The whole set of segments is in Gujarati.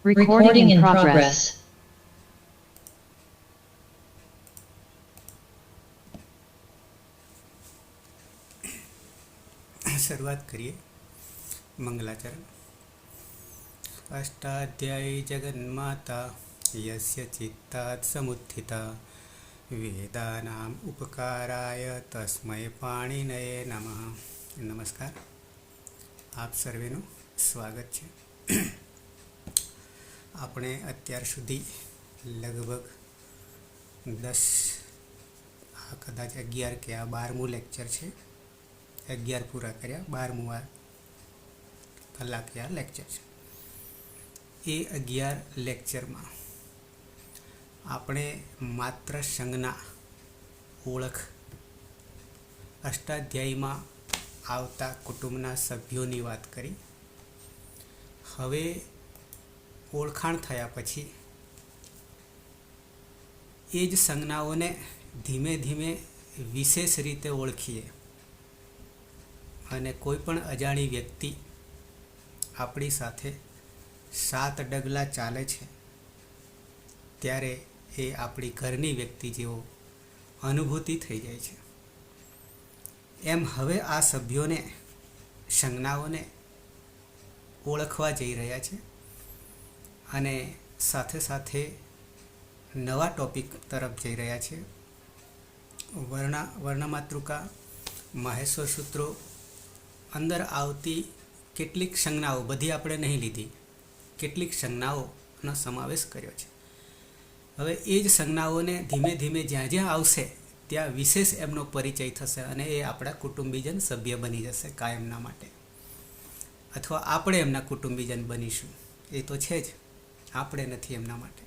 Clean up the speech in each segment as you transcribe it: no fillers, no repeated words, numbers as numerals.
Recording in progress. શરૂઆત કરીએ. મંગલાચરણ. અષ્ટાધ્યાયી જગન્માતા યસ્ય ચિત્તાत् સમુત્થિતા વેદાનામ ઉપકારાય તસ્મૈ પાણિનયે નમઃ. નમસ્કાર, આપ સર્વેનું સ્વાગત છે. આપણે અત્યાર સુધી લગભગ કદાચ 11 કે આ 12મું લેક્ચર છે. 11 પૂરા કર્યા, 12મું આ કલાકે આ લેક્ચર છે. એ 11 લેક્ચરમાં આપણે માત્ર સંજ્ઞા ઓળખ, અષ્ટાધ્યાયીમાં આવતા કુટુંબના સભ્યોની વાત કરી. હવે ઓળખાણ થયા પછી એ જ સંજ્ઞાઓને ધીમે ધીમે વિશેષ રીતે ઓળખીએ અને કોઈ પણ અજાણી વ્યક્તિ આપણી સાથે 7 ડગલા ચાલે છે ત્યારે એ આપણી ઘરની વ્યક્તિ જેવો અનુભૂતિ થઈ જાય છે. એમ હવે આ સભ્યોને, સંજ્ઞાઓને ઓળખવા જઈ રહ્યા છે અને સાથે સાથે નવા ટોપિક તરફ જઈ રહ્યા છે. વર્ણમાતૃકા, માહેશ્વર સૂત્રો અંદર આવતી કેટલીક સંજ્ઞાઓ, બધી આપણે નહીં લીધી, કેટલીક સંજ્ઞાઓનો સમાવેશ કર્યો છે. હવે એ જ સંજ્ઞાઓને ધીમે ધીમે જ્યાં જ્યાં આવશે ત્યાં વિશેષ એમનો પરિચય થશે અને એ આપણા કુટુંબીજન સભ્ય બની જશે કાયમના માટે, અથવા આપણે એમના કુટુંબીજન બનીશું. એ તો છે જ, આપણે નથી એમના માટે.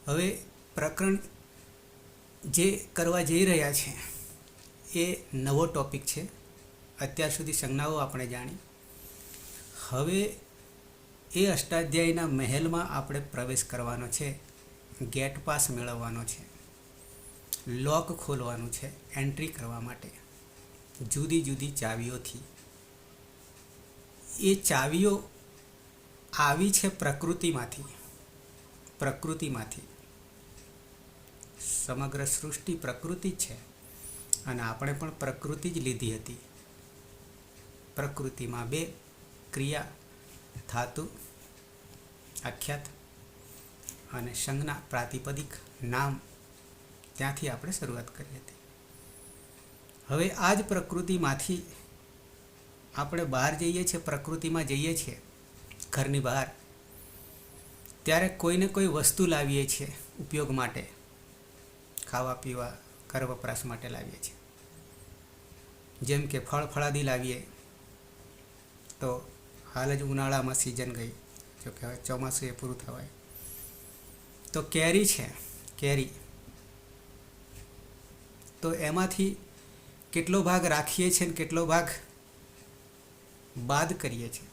હવે પ્રકરણ જે કરવા જઈ રહ્યા છે એ નવો ટોપિક છે. અત્યાર સુધી સંજ્ઞાઓ આપણે જાણી. હવે એ અષ્ટાધ્યાયીના મહેલમાં આપણે પ્રવેશ કરવાનો છે, ગેટ પાસ મેળવવાનો છે, લોક ખોલવાનું છે એન્ટ્રી કરવા માટે જુદી જુદી ચાવીઓથી. એ ચાવીઓ આવી છે પ્રકૃતિમાંથી. સમગ્ર સૃષ્ટિ પ્રકૃતિ જ છે અને આપણે પણ પ્રકૃતિ જ લીધી હતી. પ્રકૃતિમાં 2 ક્રિયા, ધાતુ આખ્યાત અને સંજ્ઞા પ્રાતિપદિક નામ, ત્યાંથી આપણે શરૂઆત કરી હતી. હવે આ જ પ્રકૃતિમાંથી આપણે બહાર જઈએ છીએ, પ્રકૃતિમાં જઈએ છીએ, ઘરની બહાર, ત્યારે કોઈને કોઈ વસ્તુ લાવીએ છીએ ઉપયોગ માટે, ખાવા પીવા, ઘર વપરાશ માટે લાવીએ છીએ. જેમ કે ફળફળાદી લાવીએ તો હાલ જ ઉનાળામાં સિઝન ગઈ, જોકે હવે ચોમાસું એ પૂરું થવાય. તો કેરી છે, કેરી, તો એમાંથી કેટલો ભાગ રાખીએ છીએ ને કેટલો ભાગ બાદ કરીએ છીએ.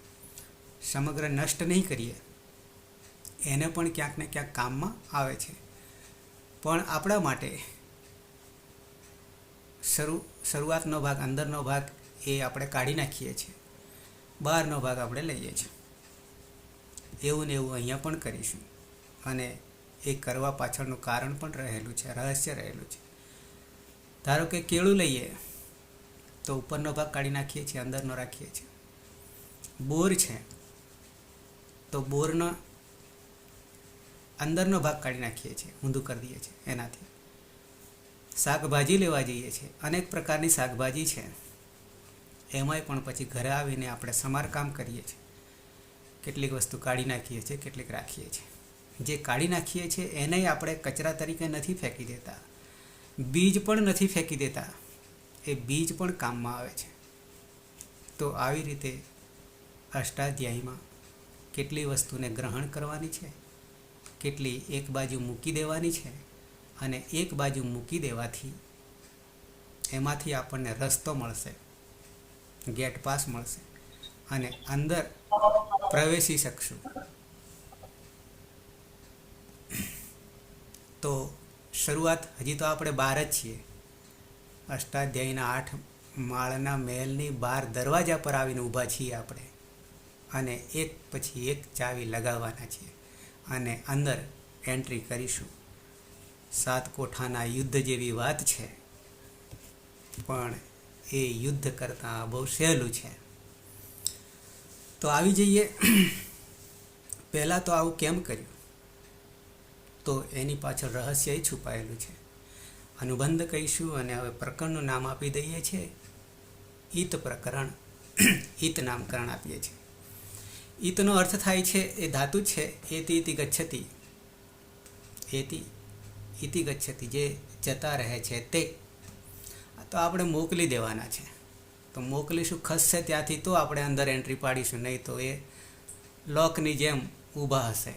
સમગ્ર નષ્ટ નહીં કરીએ, એને પણ ક્યાંક ને ક્યાંક કામમાં આવે છે. પણ આપણા માટે શરૂઆતનો ભાગ, અંદરનો ભાગ એ આપણે કાઢી નાખીએ છીએ, બહારનો ભાગ આપણે લઈએ છીએ. એવું ને એવું અહીંયા પણ કરીશું અને એ કરવા પાછળનું કારણ પણ રહેલું છે, રહસ્ય રહેલું છે. ધારો કે કેળું લઈએ તો ઉપરનો ભાગ કાઢી નાખીએ છીએ, અંદરનો રાખીએ છીએ. બોર છે તો બોરનો અંદરનો ભાગ કાઢી નાખીએ છીએ, ઊંધું કરી દઈએ છીએ એનાથી. શાકભાજી લેવા જઈએ છીએ, અનેક પ્રકારની શાકભાજી છે, એમાંય પણ પછી ઘરે આવીને આપણે સમારકામ કરીએ છીએ. કેટલીક વસ્તુ કાઢી નાખીએ છીએ, કેટલીક રાખીએ છીએ. જે કાઢી નાખીએ છીએ એને આપણે કચરા તરીકે નથી ફેંકી દેતા, બીજ પણ નથી ફેંકી દેતા, એ બીજ પણ કામમાં આવે છે. તો આવી રીતે અષ્ટાધ્યાયીમાં કેટલી વસ્તુને ગ્રહણ કરવાની છે, કેટલી એક બાજુ મૂકી દેવાની છે, અને એક બાજુ મૂકી દેવાથી એમાંથી આપણને રસ્તો મળશે, ગેટ પાસ મળશે અને અંદર પ્રવેશી શકશું. તો શરૂઆત, હજી તો આપણે બહાર જ છીએ. અષ્ટાધ્યાયીના 8 માળના મહેલની બહાર દરવાજા પર આવીને ઊભા છીએ આપણે. અને એક પછી એક ચાવી લગાવવાના છીએ અને અંદર એન્ટ્રી કરીશું. 7 કોઠાના યુદ્ધ જેવી વાત છે, પણ એ યુદ્ધ કરતાં બહુ સહેલું છે. તો આવી જઈએ. પહેલાં તો આવું કેમ કર્યું? તો એની પાછળ રહસ્ય એ છુપાયેલું છે. અનુબંધ કહીશું અને હવે પ્રકરણનું નામ આપી દઈએ છીએ ઈત પ્રકરણ. ઈત નામકરણ આપીએ છીએ. ઈતનો અર્થ થાય છે એ ધાતુ છે એતિ ઇતિ ગચ્છતિ. એતિ ઇતિ ગચ્છતિ, જે જતા રહે છે તે. તો આપણે મોકલી દેવાના છે. તો મોકલીશું, ખસશે ત્યાંથી તો આપણે અંદર એન્ટ્રી પાડીશું, નહીં તો એ લોકની જેમ ઊભા હશે,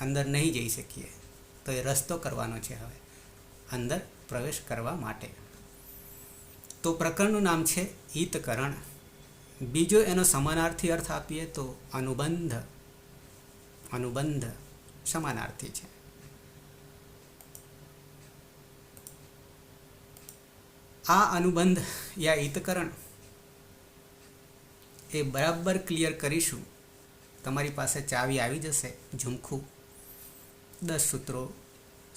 અંદર નહીં જઈ શકીએ. તો એ રસ્તો કરવાનો છે હવે અંદર પ્રવેશ કરવા માટે. તો પ્રકરણનું નામ છે ઈતકરણ. બીજો એનો સમાનાર્થી અર્થ આપીએ તો અનુબંધ. અનુબંધ સમાનાર્થી છે. આ અનુબંધ યા ઈતકરણ એ બરાબર ક્લિયર કરીશું. તમારી પાસે ચાવી આવી જશે, ઝુમખું 10 સૂત્રો,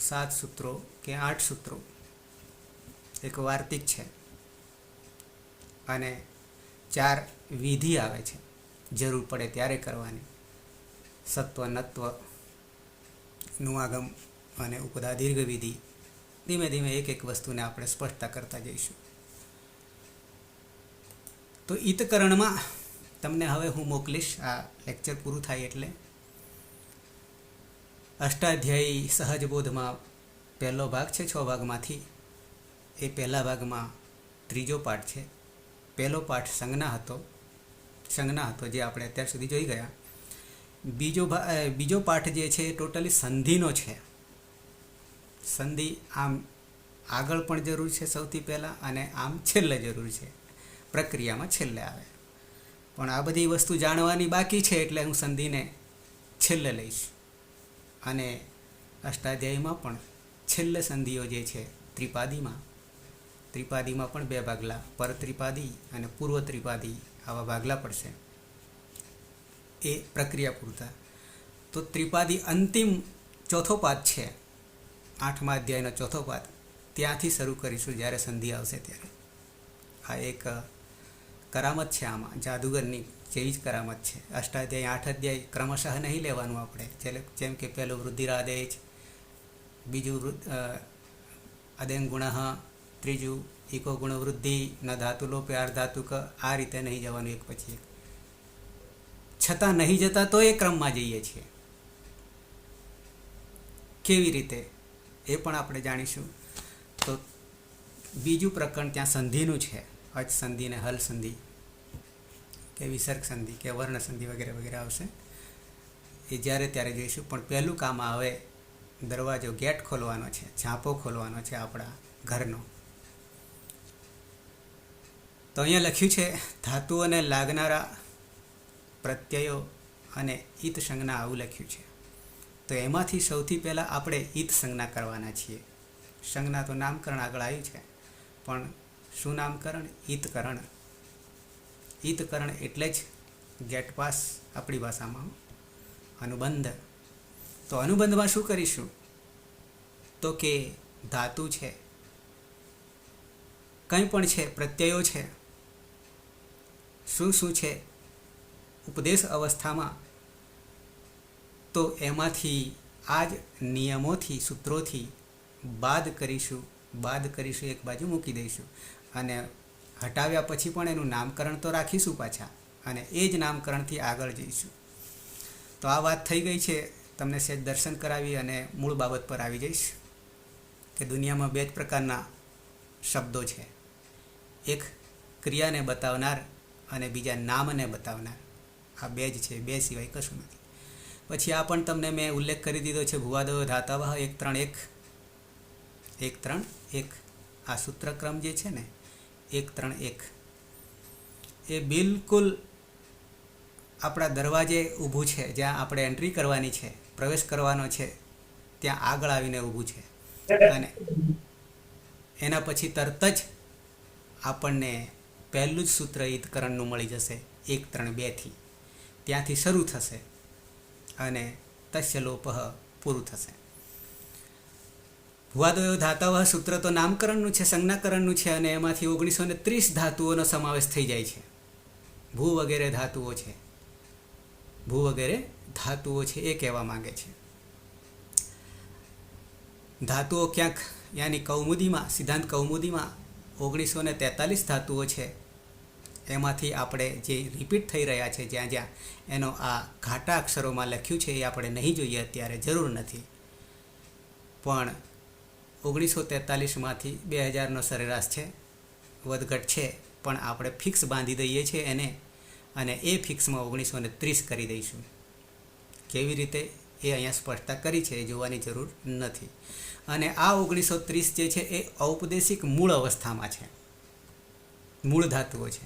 7 સૂત્રો કે 8 સૂત્રો. એક વાર્તિક છે અને 4 વિધિ આવે છે, જરૂર પડે ત્યારે કરવાની. સત્વ, નત્વ, નુઆગમ અને ઉપદા દીર્ઘ વિધિ. ધીમે ધીમે એક એક વસ્તુને આપણે સ્પષ્ટતા કરતા જઈશું. તો ઈતકરણમાં તમને હવે હું મોકલીશ, આ લેક્ચર પૂરું થાય એટલે. અષ્ટાધ્યાયી સહજબોધમાં પહેલો ભાગ છે 6 ભાગમાંથી. એ પહેલા ભાગમાં 3જો પાઠ છે. પહેલો પાઠ સંજ્ઞા હતો, જે આપણે અત્યાર સુધી જોઈ ગયા. બીજો પાઠ જે છે એ ટોટલી સંધિનો છે. સંધિ આમ આગળ પણ જરૂર છે સૌથી પહેલાં, અને આમ છેલ્લે જરૂર છે, પ્રક્રિયામાં છેલ્લે આવે. પણ આ બધી વસ્તુ જાણવાની બાકી છે એટલે હું સંધિને છેલ્લે લઈશ. અને અષ્ટાધ્યાયીમાં પણ છેલ્લે સંધિઓ જે છે ત્રિપાદીમાં પણ 2 ભાગલા, પરત્રિપાદી અને પૂર્વ ત્રિપાદી, આવા ભાગલા પડશે એ પ્રક્રિયા પૂરતા. તો ત્રિપાદી અંતિમ ચોથો પાદ છે, 8મા અધ્યાયનો ચોથો પાદ, ત્યાંથી શરૂ કરીશું જ્યારે સંધિ આવશે ત્યારે. આ એક કરામત છે, આમાં જાદુગરની જેવી જ કરામત છે. અષ્ટાધ્યાય 8 અધ્યાય ક્રમશઃ નહીં લેવાનું આપણે. જેમ કે પહેલું વૃદ્ધિરાદેશ, બીજું અદેન ગુણ, ત્રીજું ઇકો ગુણ વૃદ્ધિ, ન ધાતુ લોપે અર્ધાતુક, આ રીતે નહીં જવાનું એક પછી એક. છતાં નહીં જતા તો એ ક્રમમાં જઈએ છીએ. કેવી રીતે એ પણ આપણે જાણીશું. તો બીજું પ્રકરણ ત્યાં સંધિનું છે. અચ સંધિ ને હલ સંધિ કે વિસર્ગ સંધિ કે વર્ણ સંધિ વગેરે વગેરે આવશે, એ જ્યારે ત્યારે જોઈશું. પણ પહેલું કામ હવે દરવાજો, ગેટ ખોલવાનો છે, ઝાંપો ખોલવાનો છે આપણા ઘરનો. તો અહીંયા લખ્યું છે ધાતુઓને લાગનારા પ્રત્યયો અને ઈત સંજ્ઞા, આવું લખ્યું છે. તો એમાંથી સૌથી પહેલાં આપણે ઈત સંજ્ઞા કરવાના છીએ. સંજ્ઞા તો નામકરણ આગળ આવ્યું છે, પણ શું નામકરણ? ઈતકરણ. ઈતકરણ એટલે જ ગેટ પાસ આપણી ભાષામાં, અનુબંધ. તો અનુબંધમાં શું કરીશું? તો કે ધાતુ છે, કંઈ પણ છે, પ્રત્યયો છે, શું છે ઉપદેશ અવસ્થામાં, તો એમાંથી આ જ નિયમોથી, સૂત્રોથી બાદ કરીશું. એક બાજુ મૂકી દઈશું અને હટાવ્યા પછી પણ એનું નામકરણ તો રાખીશું પાછા, અને એ જ નામકરણથી આગળ જઈશું. તો આ વાત થઈ ગઈ છે. તમને સહેજ દર્શન કરાવી અને મૂળ બાબત પર આવી જઈશ કે દુનિયામાં 2 જ પ્રકારના શબ્દો છે. એક ક્રિયાને બતાવનાર અને બીજા નામને બતાવનાર. આ 2 જ છે, 2 સિવાય કશું નથી. પછી આ પણ તમને મેં ઉલ્લેખ કરી દીધો છે, ભુવાદો ધાતાવહ 1 3 1 1 3 1. આ સૂત્રક્રમ જે છે ને 1 3 1, એ બિલકુલ આપણા દરવાજે ઊભું છે. જ્યાં આપણે એન્ટ્રી કરવાની છે, પ્રવેશ કરવાનો છે, ત્યાં આગળ આવીને ઊભું છે. અને એના પછી તરત જ આપણને પહેલું જ સૂત્ર ઈતકરણનું મળી જશે 1 3 2 થી. ત્યાંથી શરૂ થશે અને તસ્ય લોપઃ પૂરું થશે. ભુવાદયો ધાતવ સૂત્ર તો નામકરણનું છે, સંજ્ઞાકરણનું છે, અને એમાંથી 1930 ધાતુઓનો સમાવેશ થઈ જાય છે. ભૂ વગેરે ધાતુઓ છે, ભૂ વગેરે ધાતુઓ છે એ કહેવા માંગે છે. ધાતુઓ ક્યાંક યાની કૌમુદીમાં, સિદ્ધાંત કૌમુદીમાં 1943 ધાતુઓ છે. એમાંથી આપણે જે રિપીટ થઈ રહ્યા છે જ્યાં જ્યાં એનો આ ઘાટા અક્ષરોમાં લખ્યું છે એ આપણે નહીં જોઈએ, અત્યારે જરૂર નથી. પણ 1943માંથી 2000નો સરેરાશ છે, વધઘટ છે, પણ આપણે ફિક્સ બાંધી દઈએ છીએ એને, અને એ ફિક્સમાં 1930 કરી દઈશું. કેવી રીતે એ અહીંયા સ્પષ્ટતા કરી છે એ જોવાની જરૂર નથી. અને આ 1930 જે છે એ ઔપદેશિક મૂળ અવસ્થામાં છે, મૂળ ધાતુઓ છે.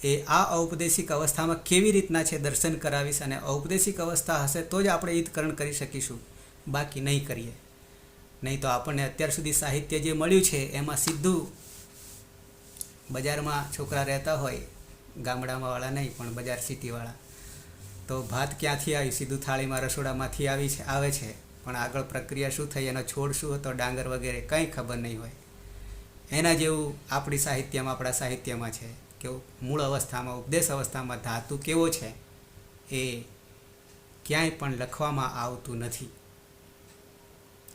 એ આ ઔપદેશિક અવસ્થામાં કેવી રીતના છે દર્શન કરાવીશ, અને ઔપદેશિક અવસ્થા હશે તો જ આપણે ઈદકરણ કરી શકીશું, બાકી નહીં કરીએ. નહીં તો આપણને અત્યાર સુધી સાહિત્ય જે મળ્યું છે એમાં સીધું બજારમાં છોકરા રહેતા હોય, ગામડામાં વાળા નહીં પણ બજાર સિટીવાળા, તો ભાત ક્યાંથી આવી, સીધું થાળીમાં રસોડામાંથી આવે છે, પણ આગળ પ્રક્રિયા શું થઈ, એનો છોડ શું હતો, ડાંગર વગેરે કંઈ ખબર નહીં હોય. એના જેવું આપણા સાહિત્યમાં છે કે મૂળ અવસ્થામાં, ઉપદેશ અવસ્થામાં ધાતુ કેવો છે એ ક્યાંય પણ લખવામાં આવતું નથી.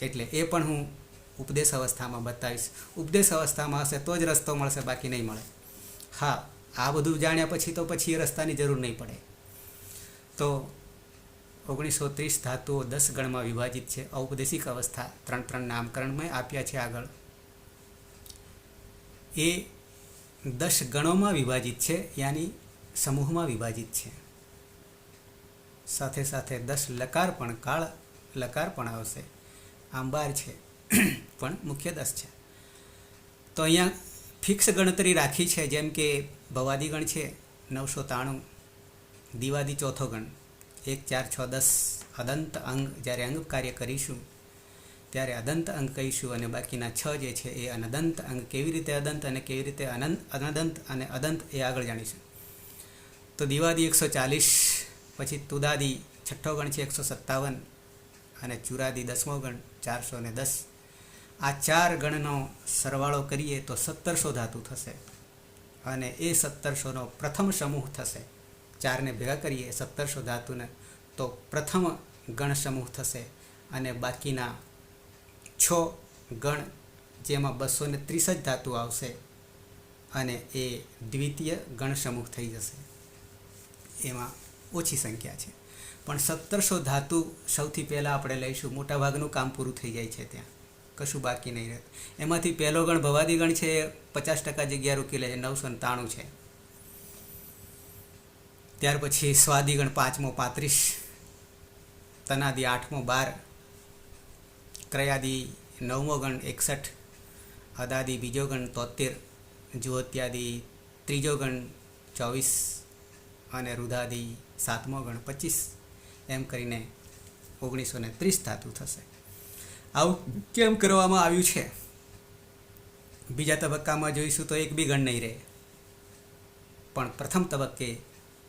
એટલે એ પણ હું ઉપદેશ અવસ્થામાં બતાવીશ. ઉપદેશ અવસ્થામાં હશે તો જ રસ્તો મળશે, બાકી નહીં મળે. હા, આ બધું જાણ્યા પછી એ રસ્તાની જરૂર નહીં પડે. તો 1930 ધાતુઓ 10 ગણમાં વિભાજિત છે. ઔપદેશિક અવસ્થા 3 નામકરણમાં આપ્યા છે આગળ. એ 10 ગણોમાં વિભાજિત છે, યાની સમૂહમાં વિભાજિત છે. સાથે સાથે 10 લકાર પણ, કાળ લકાર પણ આવશે. આમ 12 છે, પણ મુખ્ય 10 છે. તો અહીંયા ફિક્સ ગણતરી રાખી છે, જેમ કે ભવાદી ગણ છે 993, દિવાદી ચોથો ગણ 1 4 6 10, અદંત અંગ જ્યારે અંગ કાર્ય કરીશું ત્યારે અદંત અંગ કહીશું, અને બાકીના 6 જે છે એ અનદંત અંગ. કેવી રીતે અદંત અને કેવી રીતે અનદંત અને અદંત એ આગળ જાણીશું. તો દિવાદી 140, પછી તુદાદી છઠ્ઠો ગણ છે 157, અને ચુરાદી 10મો ગણ 410. આ 4 ગણનો સરવાળો કરીએ તો 1700 ધાતુ થશે, અને એ 1700નો પ્રથમ સમૂહ થશે. 4ને ભેગા કરીએ 1700 ધાતુને તો પ્રથમ ગણ સમૂહ થશે, અને બાકીના 6 ગણ જેમાં 230 જ ધાતુ આવશે, અને એ દ્વિતીય ગણ સમૂહ થઈ જશે. એમાં ઓછી સંખ્યા છે, પણ 1700 ધાતુ સૌથી પહેલાં આપણે લઈશું. મોટાભાગનું કામ પૂરું થઈ જાય છે, ત્યાં કશું બાકી નહીં રહે. એમાંથી પહેલો ગણ ભવાદી ગણ છે, 50% જગ્યા રોકી લે છે, 993 છે. ત્યાર પછી સ્વાદી ગણ 5મો 35, તનાદી 8મો 12, ક્રયાદી 9મો ગણ 61, અદાદી બીજો ગણ 73, જુહોત્યાદી ત્રીજો ગણ 24, અને રુધાદી 7મો ગણ 25. એમ કરીને 1930 ધાતુ થશે. આવું કેમ કરવામાં આવ્યું છે? બીજા તબક્કામાં જોઈશું તો એક બી ગણ નહીં રહે, પણ પ્રથમ તબક્કે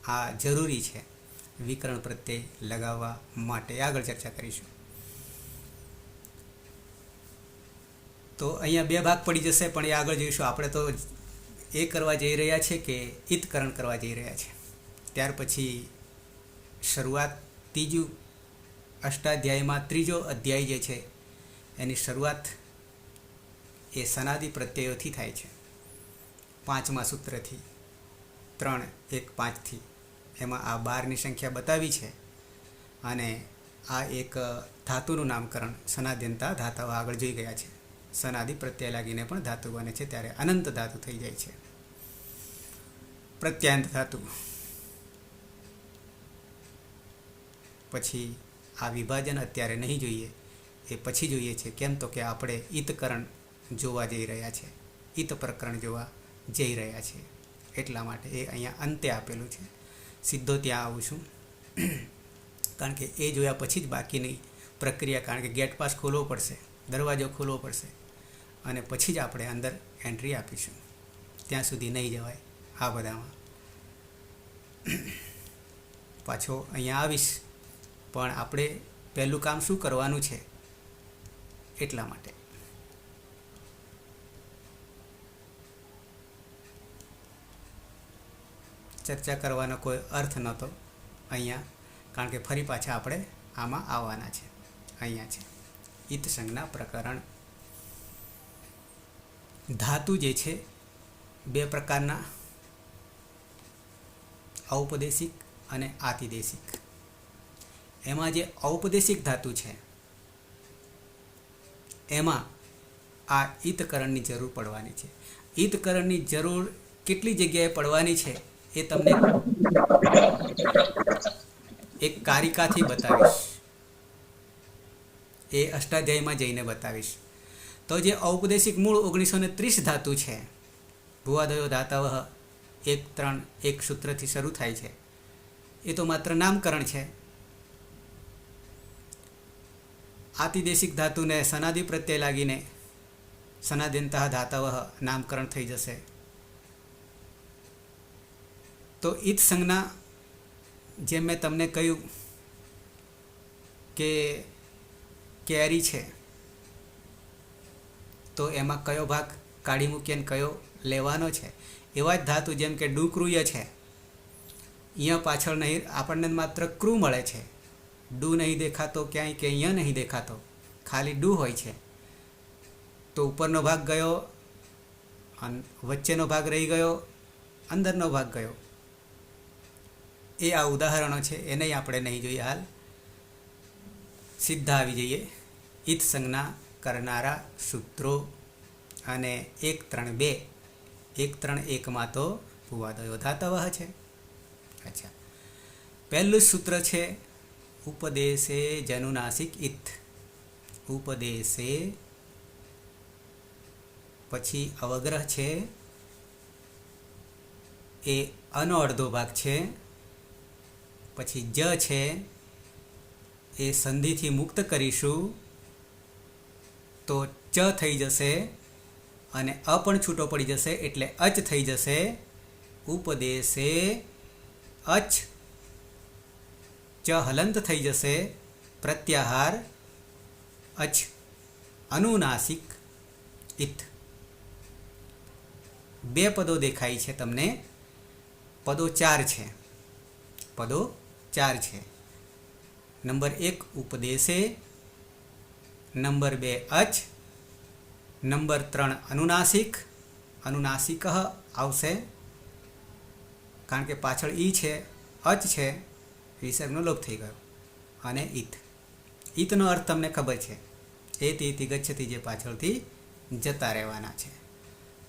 આ જરૂરી છે વિકરણ પ્રત્યે લગાવવા માટે. આગળ ચર્ચા કરીશું. તો અહીંયા 2 ભાગ પડી જશે, પણ એ આગળ જોઈશું. આપણે તો એ કરવા જઈ રહ્યા છે કે ઈતકરણ કરવા જઈ રહ્યા છે. ત્યાર પછી શરૂઆત ત્રીજું અષ્ટાધ્યાયમાં ત્રીજો અધ્યાય જે છે એની શરૂઆત એ સનાદિ પ્રત્યયોથી થાય છે, 5મા સૂત્રથી, 3 1 5થી. એમાં આ 12ની સંખ્યા બતાવી છે, અને આ એક ધાતુનું નામકરણ સનાદ્યંતા ધાતુઓ આગળ જોઈ ગયા છે. સનાદિ પ્રત્યય લાગીને પણ ધાતુ બને છે, ત્યારે અનંત ધાતુ થઈ જાય છે. પ્રત્યાંત ધાતુ. પછી આ વિભાજન અત્યારે નહીં જોઈએ, એ પછી જોઈએ છે. કેમ તો કે આપણે ઈતકરણ જોવા જઈ રહ્યા છે, ઈત પ્રકરણ જોવા જઈ રહ્યા છે, એટલા માટે એ અહીંયા અંતે આપેલું છે. સીધો ત્યાં આવું છું, કારણ કે એ જોયા પછી જ બાકીની પ્રક્રિયા, કારણ કે ગેટ પાસ ખોલવો પડશે, દરવાજો ખોલવો પડશે, અને પછી જ આપણે અંદર એન્ટ્રી આપીશું. ત્યાં સુધી નહીં જવાય આ બધામાં. પાછો અહીંયા આવીશ, પણ આપણે પહેલું કામ શું કરવાનું છે એટલા માટે. ચર્ચા કરવાનો કોઈ અર્થ નહોતો અહીંયા, કારણ કે ફરી પાછા આપણે આમાં આવવાના છે. અહીંયા છે ઈત સંજ્ઞા પ્રકરણ. ધાતુ જે છે બે પ્રકારના, ઔપદેશિક અને આતિદેશિક. એમાં જે ઔપદેશિક ધાતુ છે એમાં આ ઈતકરણની જરૂર પડવાની છે. ઈતકરણની જરૂર કેટલી જગ્યાએ પડવાની છે એ તમને એક કારિકાથી બતાવીશ, એ અષ્ટાધ્યાયમાં જઈને બતાવીશ. તો જે ઔપદેશિક મૂળ 1930 ધાતુ છે, ભુવાદયો ધાતવ 1-3 સૂત્રથી શરૂ થાય છે, એ તો માત્ર નામકરણ છે. આતિદેશિક ધાતુને સનાદિ પ્રત્યય લાગીને સનાદ્યંતઃ ધાતવ નામકરણ થઈ જશે. તો ઈત સંજ્ઞા જેમ મેં તમને કહ્યું કે કેરી છે, તો એમાં કયો ભાગ કાઢી મૂકીને કયો લેવાનો છે. એવા જ ધાતુ જેમ કે ડુક્રુય છે, અહીંયા પાછળ નહીં, આપણને માત્ર ક્રુ મળે છે, ડુ નહીં દેખાતો ક્યાંય કે અહીંયા નહીં દેખાતો, ખાલી ડુ હોય છે. તો ઉપરનો ભાગ ગયો, વચ્ચેનો ભાગ રહી ગયો, અંદરનો ભાગ ગયો. એ આ ઉદાહરણો છે, એને આપણે નહીં જોઈએ હાલ. સીધા આવી જઈએ ઈત સંજ્ઞા કરનારા સૂત્રો. અને 1-3-2 1-3-1 તો ભુવાદયો ધાતવ છે. અચ્છા, પહેલું સૂત્ર છે ઉપદેશે જનુનાસિક ઈત. ઉપદેશે, પછી અવગ્રહ છે, એ અનો અડધો ભાગ છે. પછી જ છે એ સંધિથી મુક્ત કરીશું તો ચ થઈ જશે, અને અ પણ છૂટો પડી જશે એટલે અચ થઈ જશે. ઉપદેશે અચ, ચ હલંત થઈ જશે, પ્રત્યાહાર અચ, અનુનાસિક ઈત. બે પદો દેખાય છે તમને, પદો 4 છે, પદો 4 છે. નંબર 1 ઉપદેશે, નંબર 2 અચ, નંબર 3 અનુનાસિક. અનુનાસિક આવશે કારણ કે પાછળ ઈ છે, અચ છે, વિસર્ગનો લોપ થઈ ગયો. અને ઈત, ઈતનો અર્થ તમને ખબર છે, એતિ ઇતિ ગચ્છતિ, જે પાછળથી જતા રહેવાના છે.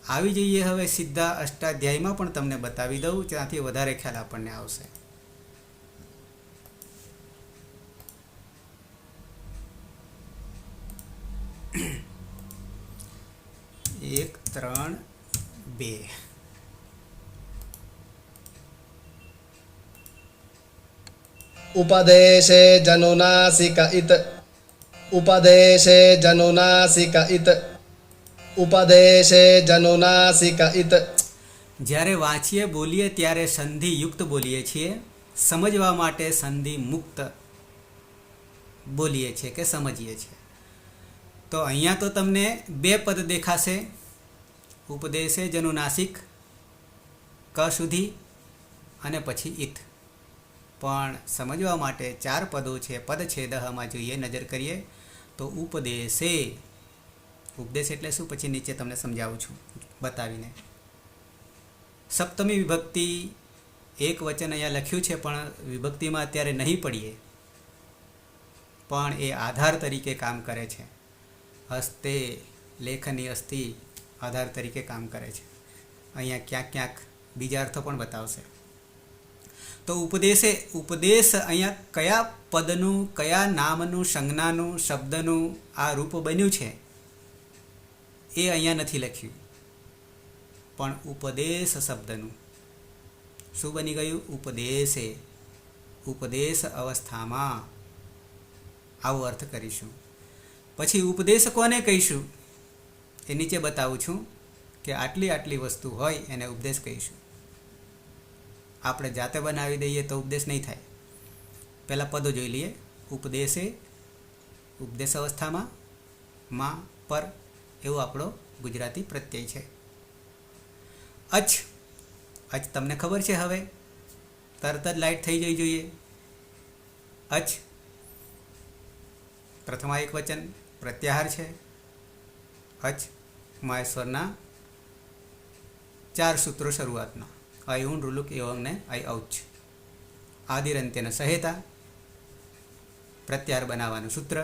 આવી જઈએ હવે સીધા અષ્ટાધ્યાયમાં, પણ તમને બતાવી દઉં, ત્યાંથી વધારે ખ્યાલ આપણને આવશે. 1-3-2 उपदेशे जनुनासिक इत. उपदेशे जनुनासिक इत. उपदेशे जनुनासिक इत. જ્યારે વાંચીએ બોલીએ ત્યારે સંધિ યુક્ત બોલીએ છીએ, સમજવા માટે સંધિ મુક્ત બોલીએ છીએ કે સમજીએ છીએ. તો અહીંયા તો તમને 2 પદ દેખાશે, ઉપદેશે જનુનાસિક ક સુધી અને પછી ઈત. પણ સમજવા માટે 4 પદો છે, પદછેદમાં જોઈએ, નજર કરીએ તો ઉપદેશે, ઉપદેશ એટલે શું પછી નીચે તમને સમજાવું છું બતાવીને. સપ્તમી વિભક્તિ, એક વચન અહીંયા લખ્યું છે પણ વિભક્તિમાં અત્યારે નહીં પડીએ, પણ એ આધાર તરીકે કામ કરે છે. હસ્તે, લેખની અસ્તિ આધાર તરીકે કામ કરે છે. અહીંયા ક્યાંક ક્યાંક બીજા અર્થો પણ બતાવશે. તો ઉપદેશે, ઉપદેશ અહીંયા કયા પદનું, કયા નામનું, સંજ્ઞાનું, શબ્દનું આ રૂપ બન્યું છે એ અહીંયા નથી લખ્યું, પણ ઉપદેશ શબ્દનું શું બની ગયું? ઉપદેશે. ઉપદેશ અવસ્થામાં આવો અર્થ કરીશું. પછી ઉપદેશ કોને કહીશું એ નીચે બતાવું છું કે આટલી આટલી વસ્તુ હોય એને ઉપદેશ કહીશું. આપણે જાતે બનાવી દઈએ તો ઉપદેશ નહીં થાય. પહેલાં પદો જોઈ લઈએ. ઉપદેશે, ઉપદેશ અવસ્થામાં, માં, પર, એવો આપણો ગુજરાતી પ્રત્યય છે. અચ, અચ તમને ખબર છે હવે, તરત જ લાઇટ થઈ જવી જોઈએ. અચ પ્રથમા એક વચન પ્રત્યાહાર છે. અચ મહેશ્વરના 4 સૂત્રો શરૂઆતના, અય ઊંડ રૂલુક એવંગ ને અય ઔચ. આદિરંત્યને સહેતા, પ્રત્યાહાર બનાવવાનું સૂત્ર.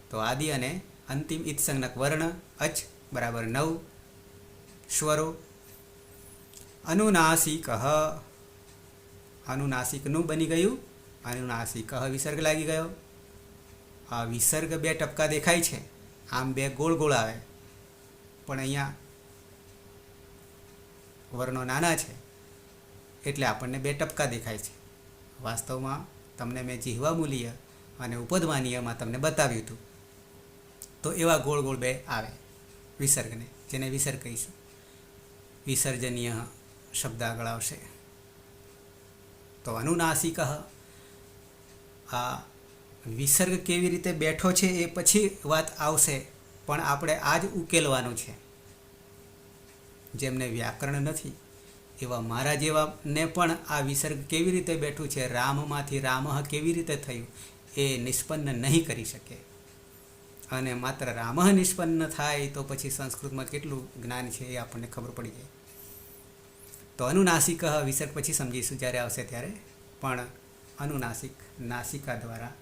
તો આદિ અને અંતિમ ઇત્સંજ્ઞક વર્ણ અચ બરાબર 9 સ્વરો. અનુનાસિક, અનુનાસિકનું બની ગયું અનુનાસિક, વિસર્ગ લાગી ગયો. આ વિસર્ગ 2 ટપકા દેખાય છે, આમ 2 ગોળ ગોળ આવે, પણ અહીંયા વર્ણો નાના છે એટલે આપણને 2 ટપકા દેખાય છે. વાસ્તવમાં તમને મેં જીહવા મૂલ્ય અને ઉપદમાનીયમાં તમને બતાવ્યું હતું, તો એવા ગોળ ગોળ 2 આવે વિસર્ગને, જેને વિસર્ગ કહીશું. વિસર્જનીય શબ્દ આગળ આવશે. તો અનુનાસિક, આ વિસર્ગ કેવી રીતે બેઠો છે એ પછી વાત આવશે, પણ આપણે આ જ ઉકેલવાનું છે. જેમને વ્યાકરણ નથી એવા મારા જેવાને પણ આ વિસર્ગ કેવી રીતે બેઠું છે, રામમાંથી રામઃ કેવી રીતે થયું, એ નિષ્પન્ન નહીં કરી શકે. અને માત્ર રામઃ નિષ્પન્ન થાય તો પછી સંસ્કૃતમાં કેટલું જ્ઞાન છે એ આપણને ખબર પડી જાય. તો અનુનાસિક વિસર્ગ પછી સમજીશું જ્યારે આવશે ત્યારે. પણ અનુનાસિક નાસિકા દ્વારા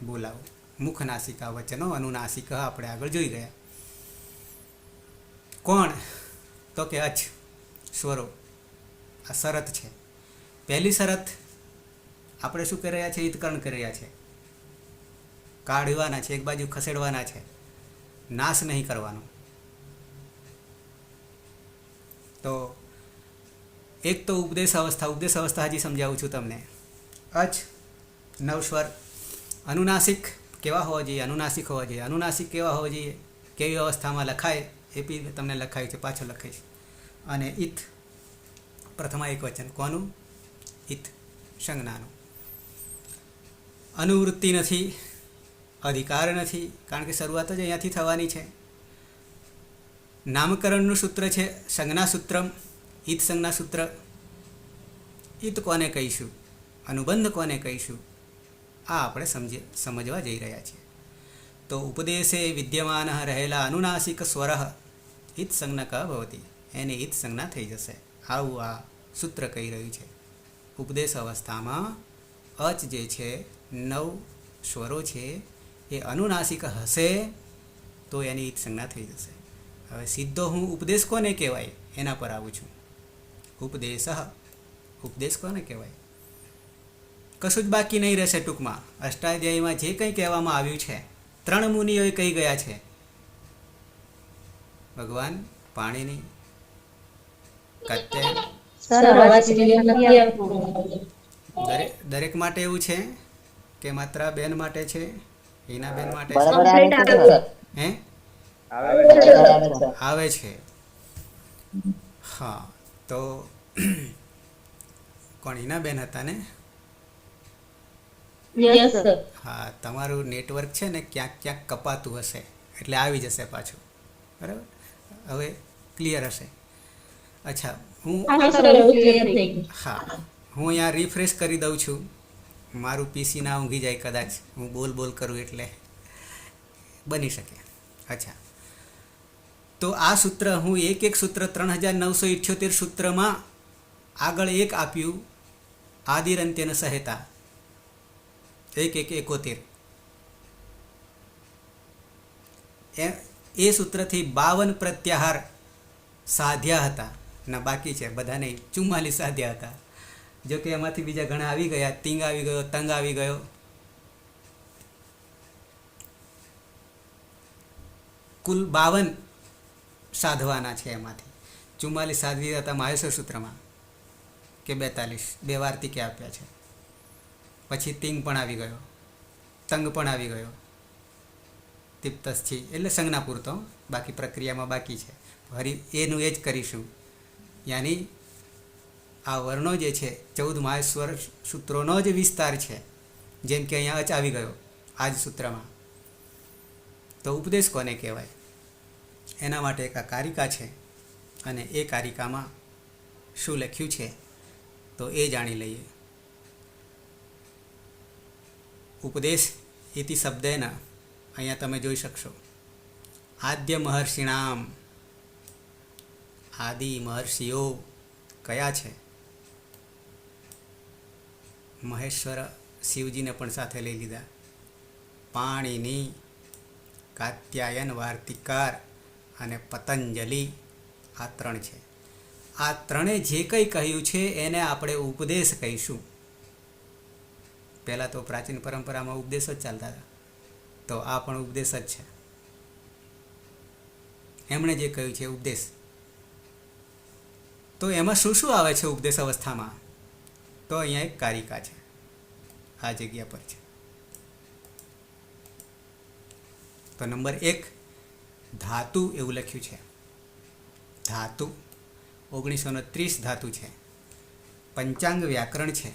બોલાવો, મુખ નાસિકા વચનો અનુનાસિક આપણે આગળ જોઈ ગયા. કોણ? તો કે અચ સ્વરો. આ શરત છે. પહેલી શરત આપણે શું કરી રહ્યા છે? ઈતકરણ કરી રહ્યા છે. કાઢવાના છે, એક બાજુ ખસેડવાના છે, નાશ નહીં કરવાનો. તો એક તો ઉપદેશ અવસ્થા, ઉપદેશ અવસ્થા હજી સમજાવું છું તમને. અચ 9 સ્વર. અનુનાસિક કેવા હોવા જોઈએ? અનુનાસિક હોવા જોઈએ. અનુનાસિક કેવા હોવા જોઈએ? કેવી અવસ્થામાં લખાય એ બી તમને લખાયું છે, પાછળ લખાઈશ. અને ઇત પ્રથમા એક વચન કોનું? ઇત સંજ્ઞાનું. અનુવૃત્તિ નથી, અધિકાર નથી, કારણ કે શરૂઆત જ અહીંયાથી થવાની છે. નામકરણનું સૂત્ર છે સંજ્ઞા સૂત્રમ, ઇત સંજ્ઞા સૂત્ર. ઇત કોને કહીશું? અનુબંધ કોને કહીશું? આ આપણે સમજવા જઈ રહ્યા છીએ. તો ઉપદેશે વિદ્યમાન રહેલા અનુનાસિક સ્વર ઇત સંજ્ઞક ભવતી, એની ઇત સંજ્ઞા થઈ જશે. આવું આ સૂત્ર કહી રહ્યું છે. ઉપદેશ અવસ્થામાં અચ જે છે 9 સ્વરો છે એ અનુનાસિક હશે તો એની ઇત સંજ્ઞા થઈ જશે. હવે સીધો હું ઉપદેશ કોને કહેવાય એના પર આવું છું. ઉપદેશ, ઉપદેશ કોને કહેવાય? કશું જ બાકી નહીં રહેશે. ટૂંકમાં અષ્ટાધ્યાયીમાં જે કંઈ કહેવામાં આવ્યું છે, 3 મુનિઓએ કહી ગયા છે. ભગવાન, પાણીની, દરેક માટે એવું છે કે માત્ર બેન માટે છે? હિના બેન માટે છે? હે આવે છે. હા, તો કોણ હિના બેન હતા ને? હા, તમારું નેટવર્ક છે ને ક્યાંક ક્યાંક કપાતું હશે, એટલે આવી જશે પાછું. બરાબર, હવે ક્લિયર હશે. અચ્છા, હું અહીંયા રિફ્રેશ કરી દઉં છું. મારું પીસી ના ઊંઘી જાય કદાચ, હું બોલ કરું એટલે બની શકે. અચ્છા, તો આ સૂત્ર હું એક સૂત્ર 3978 સૂત્રમાં આગળ એક આપ્યું, આદિરંત્યન સહેતા 1-1-71. એ સૂત્રથી 52 પ્રત્યાહાર સાધ્યા હતા. ના, બાકી છે બધા નહીં, 44 સાધ્યા હતા. જો કે એમાંથી બીજા ઘણા આવી ગયા. તિંગ આવી ગયો, તંગ આવી ગયો. કુલ 52 સાધવાના છે. એમાંથી 44 સાધ્ય હતા માહેશ્વર સૂત્રમાં, કે 42 2 વાર્તિકે આપ્યા છે. પછી તિંગ પણ આવી ગયો, તંગ પણ આવી ગયો, તિપ્તસ્થી એટલે સંજ્ઞા પૂરતો, બાકી પ્રક્રિયામાં બાકી છે. ફરી એનું એ જ કરીશું. યાની આ વર્ણો જે છે 14 માહેશ્વર સૂત્રોનો જ વિસ્તાર છે. જેમ કે અહીંયા અચ આવી ગયો આ જ સૂત્રમાં. તો ઉપદેશ કોને કહેવાય? એના માટે એક આ કારિકા છે અને એ કારિકામાં શું લખ્યું છે તો એ જાણી લઈએ. ઉપદેશ ઇતિ શબ્દેન અહીંયા તમે જોઈ શકશો. આદ્ય મહર્ષિણામ, આદિ મહર્ષિઓ કયા છે? મહેશ્વર શિવજીને પણ સાથે લઈ લીધા. પાણીની, કાત્યાયન વાર્તિકાર અને પતંજલિ, આ 3 છે. આ 3એ જે કંઈ કહ્યું છે એને આપણે ઉપદેશ કહીશું. પહેલાં તો પ્રાચીન પરંપરામાં ઉપદેશ જ ચાલતા હતા, તો આ પણ ઉપદેશ જ છે. એમણે જે કહ્યું છે ઉપદેશ. તો એમાં શું શું આવે છે ઉપદેશ અવસ્થામાં? તો અહીંયા એક કારિકા છે, આ જગ્યા પર છે. તો નંબર 1 ધાતુ એવું લખ્યું છે. ધાતુ 1930 ધાતુ છે. પંચાંગ વ્યાકરણ છે.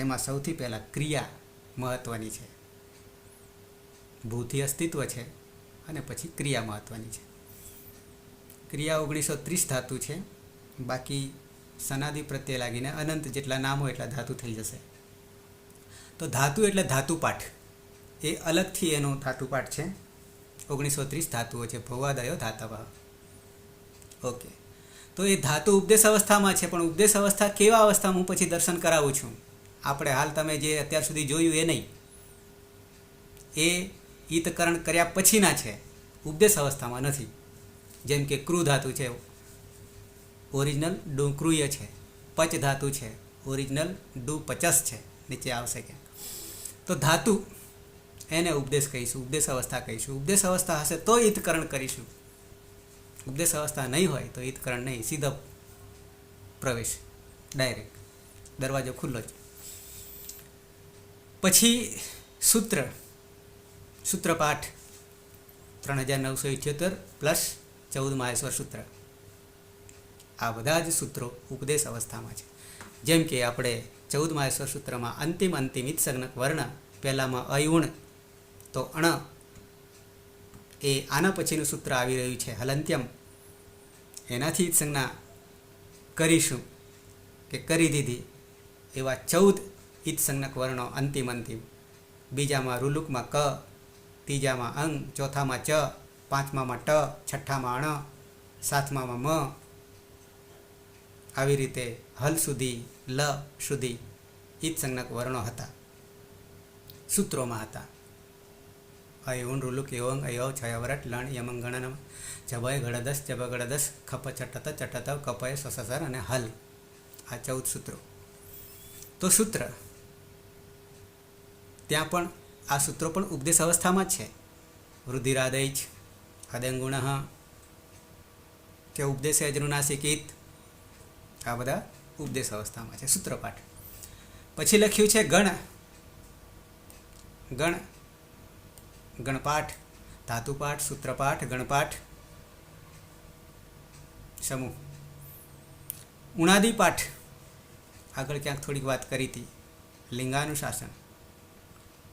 એમાં સૌથી પહેલાં ક્રિયા મહત્ત્વની છે. ભૂથી અસ્તિત્વ છે અને પછી ક્રિયા મહત્ત્વની છે. ક્રિયા 1930 ધાતુ છે. બાકી સનાદિ પ્રત્યે લાગીને અનંત જેટલા નામ હોય એટલા ધાતુ થઈ જશે. તો ધાતુ એટલે ધાતુપાઠ, એ અલગથી એનો ધાતુપાઠ છે. 1930 ધાતુઓ છે. ભવાદયો ધાતવ. ઓકે. તો એ ધાતુ ઉપદેશ અવસ્થામાં છે. પણ ઉપદેશ અવસ્થા કેવા અવસ્થામાં હું પછી દર્શન કરાવું છું. આપણે હાલ તમે જે અત્યાર સુધી જોયું એ નહીં, એ ઈતકરણ કર્યા પછીના છે, ઉપદેશ અવસ્થામાં નથી. જેમ કે ક્રુ ધાતુ છે, ઓરિજિનલ ડુ ક્રુય છે. પચ ધાતુ છે, ઓરિજિનલ ડુ પચસ છે. નીચે આવશે ક્યાંક. તો ધાતુ એને ઉપદેશ કહીશું, ઉપદેશ અવસ્થા કહીશું. ઉપદેશ અવસ્થા હશે તો ઈતકરણ કરીશું. ઉપદેશ અવસ્થા નહીં હોય તો ઈતકરણ નહીં, સીધો પ્રવેશ, ડાયરેક્ટ દરવાજો ખુલ્લો જ. પછી સૂત્ર, સૂત્રપાઠ 3978 પ્લસ 14 માહેશ્વર સૂત્ર. આ બધા જ સૂત્રો ઉપદેશ અવસ્થામાં છે. જેમ કે આપણે 14 માહેશ્વર સૂત્રમાં અંતિમ ઇત્સંજ્ઞક વર્ણ, પહેલામાં અયુણ, તો અણ, એ આના પછીનું સૂત્ર આવી રહ્યું છે હલંત્યમ. એનાથી ઇત્સંજ્ઞા કરીશું કે કરી દીધી. એવા 14 ઇત્સંજ્ઞક વર્ણો અંતિમ. બીજામાં રૂલુકમાં ક, ત્રીજામાં અંગ, ચોથામાં ચ, પાંચમામાં ટ, છઠ્ઠામાં અણ, સાતમામાં મ. આવી રીતે હલ સુધી, લ સુધી ઇત્સંજ્ઞક વર્ણો હતા, સૂત્રોમાં હતા. અયુણ, રૂલુક, યોંગ, અયો, છયવરટ, લણ, યમંગ, ગણનમ, જભય, ગળદસ, જબ ગળદસ, ખપ, ચટત, ચટત, કપય, સસસર અને હલ. આ 14 સૂત્રો. તો સૂત્ર ત્યાં પણ આ સૂત્રો પણ ઉપદેશ અવસ્થામાં જ છે. વૃદ્ધિરાદૈચ, અદંગુણ કે ઉપદેશ અજનુનાસિકિત, આ બધા ઉપદેશ અવસ્થામાં છે. સૂત્રપાઠ. પછી લખ્યું છે ગણપાઠ, ધાતુપાઠ, સૂત્રપાઠ, ગણપાઠ, સમૂહ. ઉણાદિપાઠ આગળ ક્યાંક થોડીક વાત કરી હતી. લિંગાનુશાસન,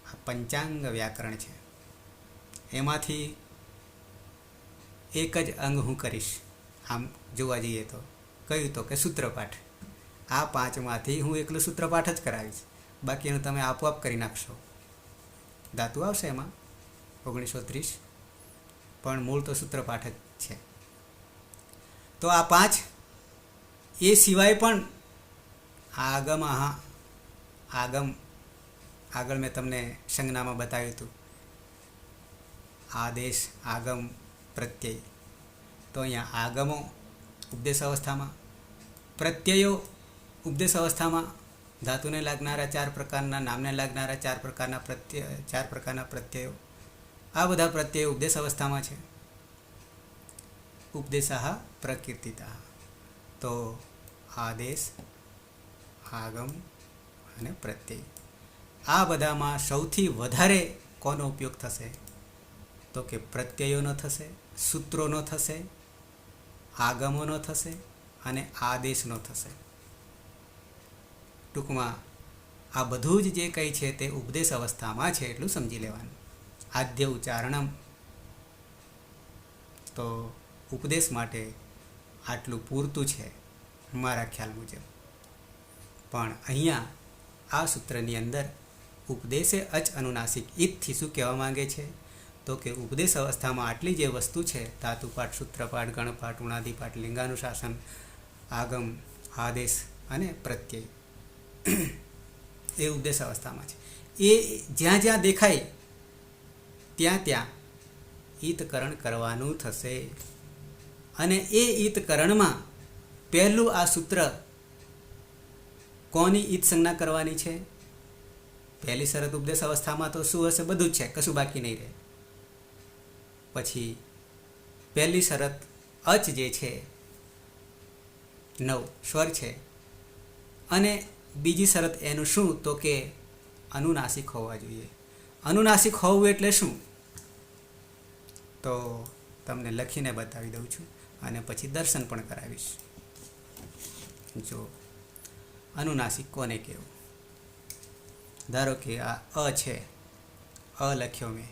આ પંચાંગ વ્યાકરણ છે. એમાંથી એક જ અંગ હું કરીશ. આમ જોવા જઈએ તો કહ્યું તો કે સૂત્રપાઠ. આ 5માંથી હું એકલું સૂત્રપાઠ જ કરાવીશ. બાકીનું તમે આપોઆપ કરી નાખશો. ધાતુ આવશે એમાં 1930, પણ મૂળ તો સૂત્રપાઠ જ છે. તો આ 5. એ સિવાય પણ આગમ આગળ મેં તમને સંજ્ઞામાં બતાવ્યું હતું. આદેશ, આગમ, પ્રત્યય. તો અહીંયા આગમો ઉપદેશ અવસ્થામાં, પ્રત્યયો ઉપદેશ અવસ્થામાં. ધાતુને લાગનારા 4 પ્રકારના, નામને લાગનારા 4 પ્રકારના પ્રત્યયો. આ બધા પ્રત્યયો ઉપદેશ અવસ્થામાં છે. ઉપદેશાહ પ્રકીર્તિતા. તો આદેશ, આગમ અને પ્રત્યય, આ બધામાં સૌથી વધારે કોનો ઉપયોગ થશે? તો કે પ્રત્યયોનો થશે, સૂત્રોનો થશે, આગમોનો થશે અને આદેશનો થશે. ટૂંકમાં આ બધું જ જે કંઈ છે તે ઉપદેશ અવસ્થામાં છે એટલું સમજી લેવાનું. આદ્ય ઉચ્ચારણમ. તો ઉપદેશ માટે આટલું પૂરતું છે મારા ખ્યાલ મુજબ. પણ અહીંયા આ સૂત્રની અંદર ઉપદેશે અચ અનુનાસિક ઈતથી શું કહેવા માંગે છે? તો કે ઉપદેશ અવસ્થામાં આટલી જે વસ્તુ છે, ધાતુપાઠ, સૂત્રપાઠ, ગણપાઠ, ઉણાદિપાઠ, લિંગાનુશાસન, આગમ, આદેશ અને પ્રત્યય, એ ઉપદેશ અવસ્થામાં છે. એ જ્યાં જ્યાં દેખાય ત્યાં ત્યાં ઈતકરણ કરવાનું થશે. અને એ ઈતકરણમાં પહેલું આ સૂત્ર કોની ઈત સંજ્ઞા કરવાની છે? પહેલી શરત ઉપદેશ અવસ્થામાં તો શું હશે? બધું જ છે, કશું બાકી નહીં રહે. પછી પહેલી શરત અચ જે છે, 9 સ્વર છે. અને બીજી શરત એનું શું? તો કે અનુનાસિક હોવા જોઈએ. અનુનાસિક હોવું એટલે શું? તો તમને લખીને બતાવી દઉં છું અને પછી દર્શન પણ કરાવીશ. જો અનુનાસિક કોને કહેવું? ધારો કે આ અ છે, અ લખ્યો મેં,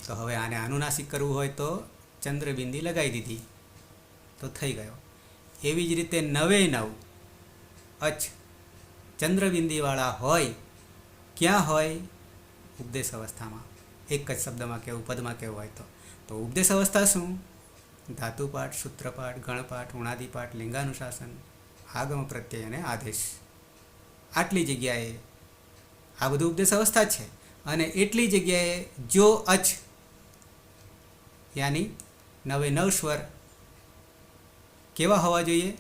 તો હવે આને અનુનાસિક કરવું હોય તો ચંદ્રબિંદી લગાવી દીધી તો થઈ ગયો. એવી જ રીતે 9 અચ ચંદ્રબિંદીવાળા હોય. ક્યાં હોય? ઉપદેશ અવસ્થામાં. એક જ શબ્દમાં કહેવું, પદમાં કહેવું હોય તો ઉપદેશ અવસ્થા શું? ધાતુપાઠ, સૂત્રપાઠ, ગણપાઠ, ઉણાદિપાઠ, લિંગાનુશાસન, આગમ, પ્રત્યય અને આદેશ. આટલી જગ્યાએ આ બધું ઉપદેશ અવસ્થા છે. અને એટલી જગ્યાએ જો અચ યાની 9 સ્વર કેવા હોવા જોઈએ?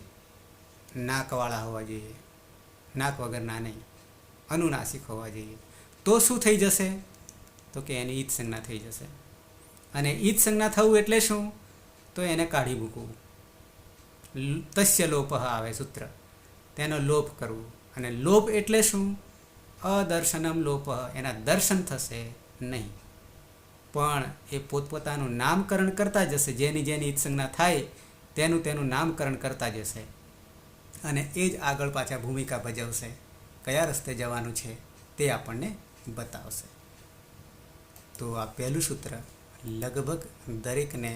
નાકવાળા હોવા જોઈએ, નાક વગરના નહીં, અનુનાસિક હોવા જોઈએ. તો શું થઈ જશે? તો કે એની ઈત સંજ્ઞા થઈ જશે. અને ઈત સંજ્ઞા થવું એટલે શું? તો એને કાઢી મૂકવું. તસ્ય લોપ આવે સૂત્ર, તેનો લોપ કરવું. અને લોપ એટલે શું? અદર્શનમ લોપ, એના દર્શન થશે નહીં. પણ એ પોતપોતાનું નામકરણ કરતા જશે. જેની જેની ઈત સંજ્ઞા થાય તેનું તેનું નામકરણ કરતા જશે. અને એ જ આગળ પાછા ભૂમિકા ભજવશે. કયા રસ્તે જવાનું છે તે આપણને બતાવશે. તો આ પહેલું સૂત્ર લગભગ દરેકને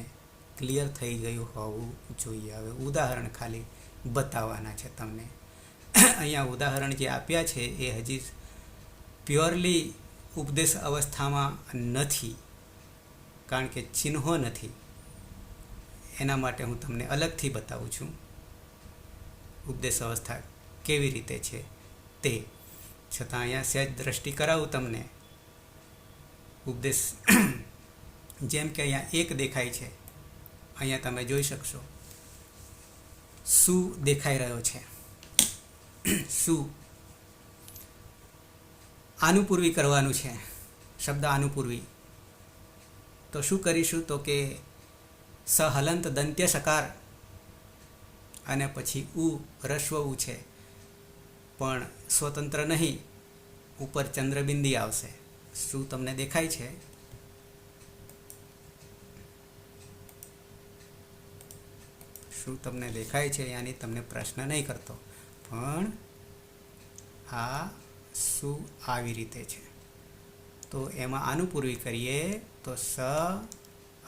ક્લિયર થઈ ગયું હોવું જોઈએ. હવે ઉદાહરણ ખાલી બતાવવાના છે તમને. અહીંયા ઉદાહરણ જે આપ્યા છે એ હજી પ્યોરલી ઉપદેશ અવસ્થામાં નથી, કારણ કે ચિહ્નો નથી. એના માટે હું તમને અલગથી બતાવું છું ઉપદેશ અવસ્થા કેવી રીતે છે તે. છતાં અહીંયા સહેજ દ્રષ્ટિ કરાવું તમને. ઉપદેશ જેમ કે અહીંયા એક દેખાય છે, અહીંયા તમે જોઈ શકશો શું દેખાઈ રહ્યો છે. શું આનુપૂર્વી કરવાનું છે, શબ્દ આનુપૂર્વી. તો શું કરીશું? તો કે સહલંત દંત્ય સકાર અને પછી રસ્વ ઉ છે, પણ સ્વતંત્ર નહીં, ઉપર ચંદ્રબિંદી આવશે. શું તમને દેખાય છે? શું તમને દેખાય છે? યાની તમને પ્રશ્ન નહીં કરતો, પણ આ શું આવી રીતે છે. તો એમાં આનુપૂર્વી કરીએ તો સ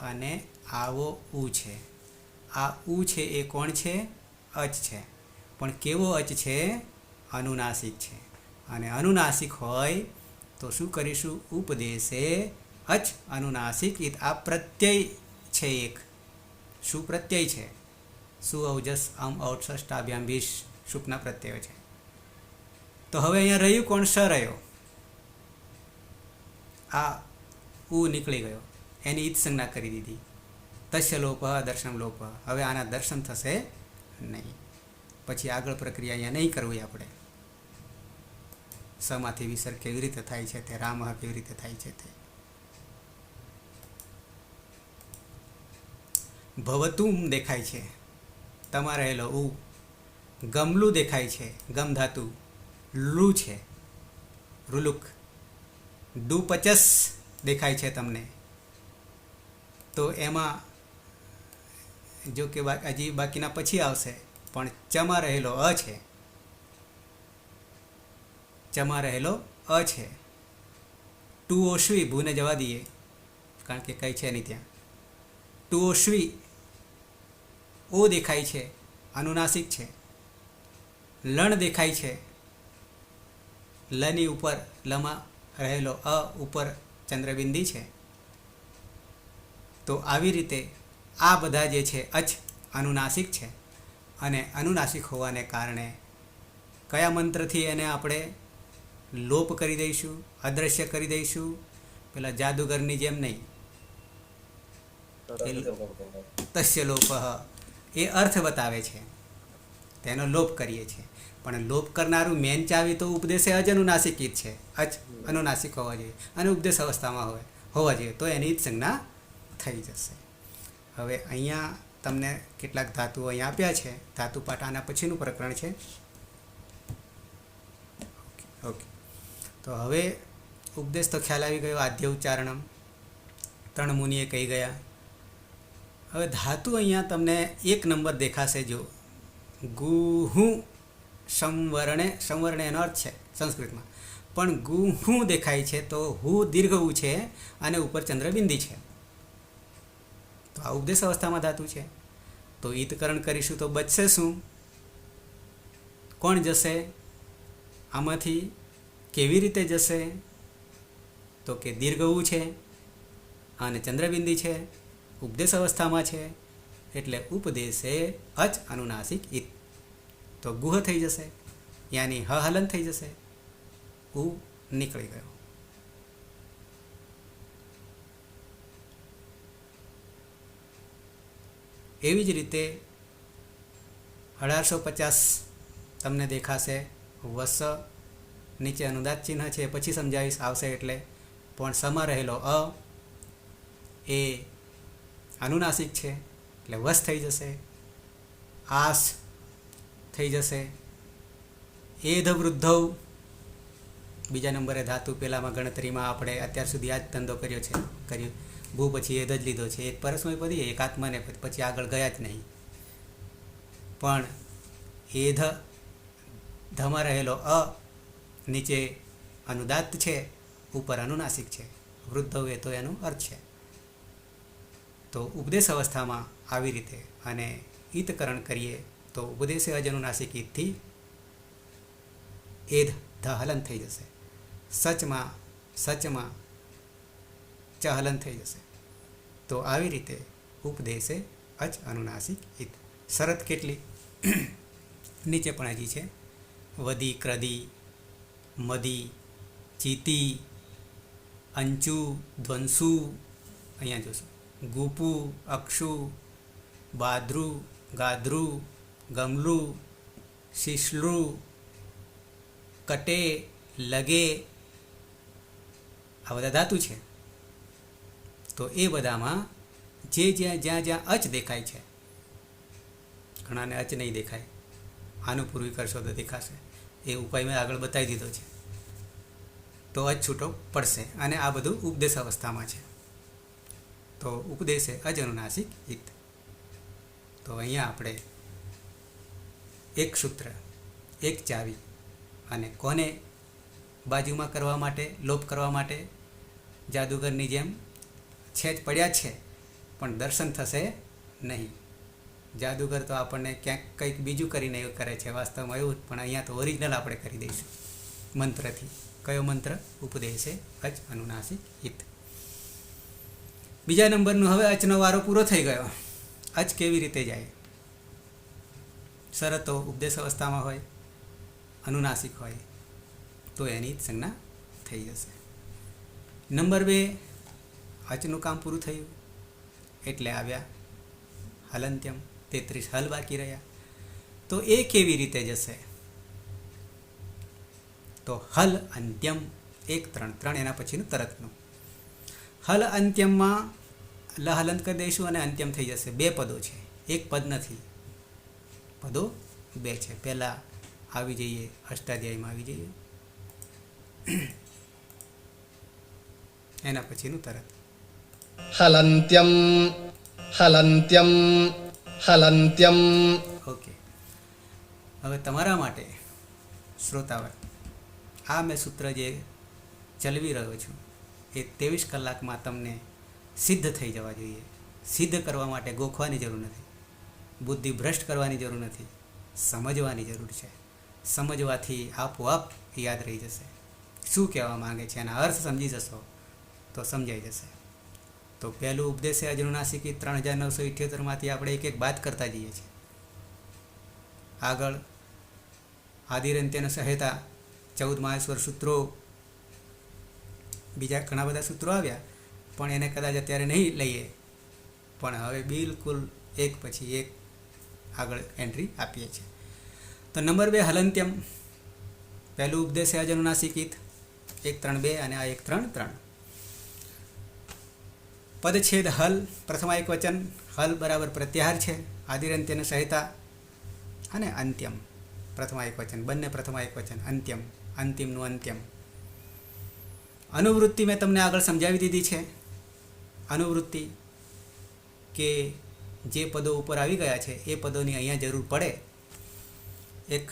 અને આવો ઉ છે. આ ઉ છે એ કોણ છે? અચ છે. પણ કેવો અચ છે? અનુનાસિક છે. અને અનુનાસિક હોય તો શું કરીશું? ઉપદેશે અચ અનુનાસિક. આ પ્રત્યય છે એક. શું પ્રત્યય છે? સુ અવજસ અમ ઔઠષ્ટાભ્યામ ભીષ શુકના પ્રત્યય છે. તો હવે અહીંયા રહ્યું કોણ? સ રહ્યો. આ ઉ નીકળી ગયો, એની ઈત સંજ્ઞા કરી દીધી. તસ્ય લોપ દર્શન લોપ. હવે આના દર્શન થશે નહીં. પછી આગળ પ્રક્રિયા અહીંયા નહીં કરવી આપણે. સમાંથી વિસર્ગ કેવી રીતે થાય છે તે, રામ કેવી રીતે થાય છે તે. ભવતુમ દેખાય છે, તમારે રહેલો ઉ. ગમલું દેખાય છે, ગમ ધાતુ લુ છે, રૂલુક. ડુપચસ દેખાય છે તમને, તો એમાં જો કે હજી બાકીના પછી આવશે, પણ ચમાં રહેલો અ છે, ચમાં રહેલો અ છે. ટુ ઓશ્વી ભૂને જવા દઈએ કારણ કે કંઈ છે નહીં ત્યાં. ટુ ઓશ્વી ઓ દેખાય છે, અનુનાસિક છે. લણ દેખાય છે, લની ઉપર લમાં રહેલો અ ઉપર ચંદ્રબિંદી છે. તો આવી રીતે આ બધા જે છે અચ અનુનાસિક છે, અને અનુનાસિક હોવાને કારણે કયા મંત્રથી એને આપણે લોપ કરી દઈશું, અદૃશ્ય કરી દઈશું? પેલા જાદુગરની જેમ નહીં, તસ્ય લોપ, એ અર્થ બતાવે છે, તેનો લોપ કરીએ છીએ. પણ લોપ કરનારું મેન ચાવી તો ઉપદેશે અજ અનુનાસિક જ છે, અચ અનુનાસિક હોવા જોઈએ અને ઉપદેશ અવસ્થામાં હોવા જોઈએ, તો એની જ સંજ્ઞા થઈ જશે. હવે અહીંયા તમને કેટલાક ધાતુઓ અહીંયા આપ્યા છે. ધાતુ પાઠ આના પછીનું પ્રકરણ છે. ઓકે, તો હવે ઉપદેશ તો ખ્યાલ આવી ગયો. આદ્ય ઉચ્ચારણમ 3 મુનિએ કહી ગયા. હવે ધાતુ અહીંયા તમને 1 નંબર દેખાશે. જો ગુહુ સંવર્ણે, સંવર્ણે એનો અર્થ છે સંસ્કૃતમાં, પણ ગુહુ દેખાય છે તો હું દીર્ઘ ઉ છે અને ઉપર ચંદ્રબિંદી છે. તો આ ઉપદેશ અવસ્થામાં ધાતુ છે. તો ઈતકરણ કરીશું તો બચશે શું? કોણ જશે આમાંથી? કેવી રીતે જશે? તો કે દીર્ઘ ઉ છે અને ચંદ્રબિંદી છે, ઉપદેશ અવસ્થામાં છે, એટલે ઉપદેશે અચ અનુનાસિક ઈત. તો ગુહ થઈ જશે, યાની હ હલન થઈ જશે, ઉ નીકળી ગયો. એવી જ રીતે 1850 તમને દેખાશે. વસ નીચે અનુદાત ચિહ્ન છે, પછી સમજાવીશ આવશે એટલે. પણ સમા રહેલો અ એ અનુનાસિક છે એટલે વસ થઈ જશે. આસ થઈ જશે. એધ વૃદ્ધૌ બીજા નંબરે ધાતુ. પહેલામાં ગણતરીમાં આપણે અત્યાર સુધી આ જ ધંધો કર્યો ભૂ પછી એધ જ લીધો છે. એક પરસ્મય પદી, એક આત્માને પછી આગળ ગયા જ નહીં. પણ એધ ધમાં રહેલો અ નીચે અનુદાત્ત છે, ઉપર અનુનાસિક છે. વૃદ્ધવ એ તો એનો અર્થ છે. તો ઉપદેશ અવસ્થામાં આવી રીતે અને ઈતકરણ કરીએ તો ઉપદેશે અજ અનુનાસિક ઈતથી એધ ધ હલન થઈ જશે. સચમાં ચ હલન થઈ જશે. તો આવી રીતે ઉપદેશે અચ અનુનાસિક ઈત. શરત કેટલી નીચે પણ હજી છે. વદી, ક્રદી, મદી, ચીતી, અંચુ, ધ્વંસુ, અહીંયા જોશું, ગુપુ, અક્ષુ, બાદ્રુ, ગાદ્રુ, ગમલુ, શિશ્લુ, કટે, લગે, આ બધા ધાતુ છે. તો એ બધામાં જ્યાં અચ દેખાય છે, ઘણાને અચ નહીં દેખાય, આનું પૂર્વી કરશો તો દેખાશે. એ ઉપાય મેં આગળ બતાવી દીધો છે. તો અચ છૂટો પડશે. અને આ બધું ઉપદેશ અવસ્થામાં છે. તો ઉપદેશે અજ અનુનાસિક ઈત. તો અહીંયા આપણે એક સૂત્ર, એક ચાવી, અને કોને બાજુમાં કરવા માટે, લોપ કરવા માટે જાદુગરની જેમ છે જ પડ્યા છે, પણ દર્શન થશે નહીં. જાદુગર તો આપણને ક્યાંક કંઈક બીજું કરીને એવું કરે છે, વાસ્તવમાં એવું, પણ અહીંયા તો ઓરિજિનલ આપણે કરી દઈશું મંત્રથી. કયો મંત્ર? ઉપદેશે અચ અનુનાસિક ઈત. બીજા નંબરનું હવે અચનો વારો પૂરો થઈ ગયો. અચ કેવી રીતે જાય? શરતો ઉપદેશ અવસ્થામાં હોય, અનુનાસિક હોય તો એની જ સંજ્ઞા થઈ જશે. નંબર 2, અચનું કામ પૂરું થયું એટલે આવ્યા હલંત્યમ. 33 હલ બાકી રહ્યા. તો એ કેવી રીતે જશે? તો હલ અંત્યમ 1 3 3 એના પછીનું તરતનું. હલ અંત્યમમાં લ હલંત કરી દઈશું અને અંત્યમ થઈ જશે. 2 પદો છે, એક પદ નથી, પદો 2 છે. પહેલાં આવી જઈએ, અષ્ટાધ્યાયમાં આવી જઈએ, એના પછીનું તરત. હલંત્યમ હલંત્યમ हलन्त्यम् ઓકે. હવે તમારા માટે શ્રોતાવર આ મેં સૂત્ર જે ચલાવી રહ્યો છું એ 23 કલાકમાં તમને સિદ્ધ થઈ જવા જોઈએ. સિદ્ધ કરવા માટે ગોખવાની જરૂર નથી, બુદ્ધિ ભ્રષ્ટ કરવાની જરૂર નથી, સમજવાની જરૂર છે. સમજવાથી આપોઆપ યાદ રહી જશે. શું કહેવા માંગે છે એના અર્થ સમજી જશો તો સમજાઈ જશે. તો પહેલું ઉપદેશે અજનુનાસિકી 3978માંથી આપણે એક એક બાત કરતા જઈએ છીએ. આગળ આદિરંત્યન સહેતા 14 માહેશ્વર સૂત્રો, બીજા ઘણા બધા સૂત્રો આવ્યા પણ એને કદાચ અત્યારે નહીં લઈએ, પણ હવે બિલકુલ એક પછી એક આગળ એન્ટ્રી આપીએ છીએ. તો નંબર 2 હલંત્યમ. પહેલું ઉપદેશે અજનુનાસિકિત 132 અને આ 133. પદછેદ હલ પ્રથમા એક વચન, હલ બરાબર પ્રત્યાહાર છે. આદિરંત્યન સહિતા અને અંત્યમ પ્રથમા એક વચન, બંને પ્રથમા એક વચન. અંત્યમ અંતિમનું અંત્યમ. અનુવૃત્તિ મેં તમને આગળ સમજાવી દીધી છે. અનુવૃત્તિ કે જે પદો ઉપર આવી ગયા છે એ પદોની અહીંયા જરૂર પડે. એક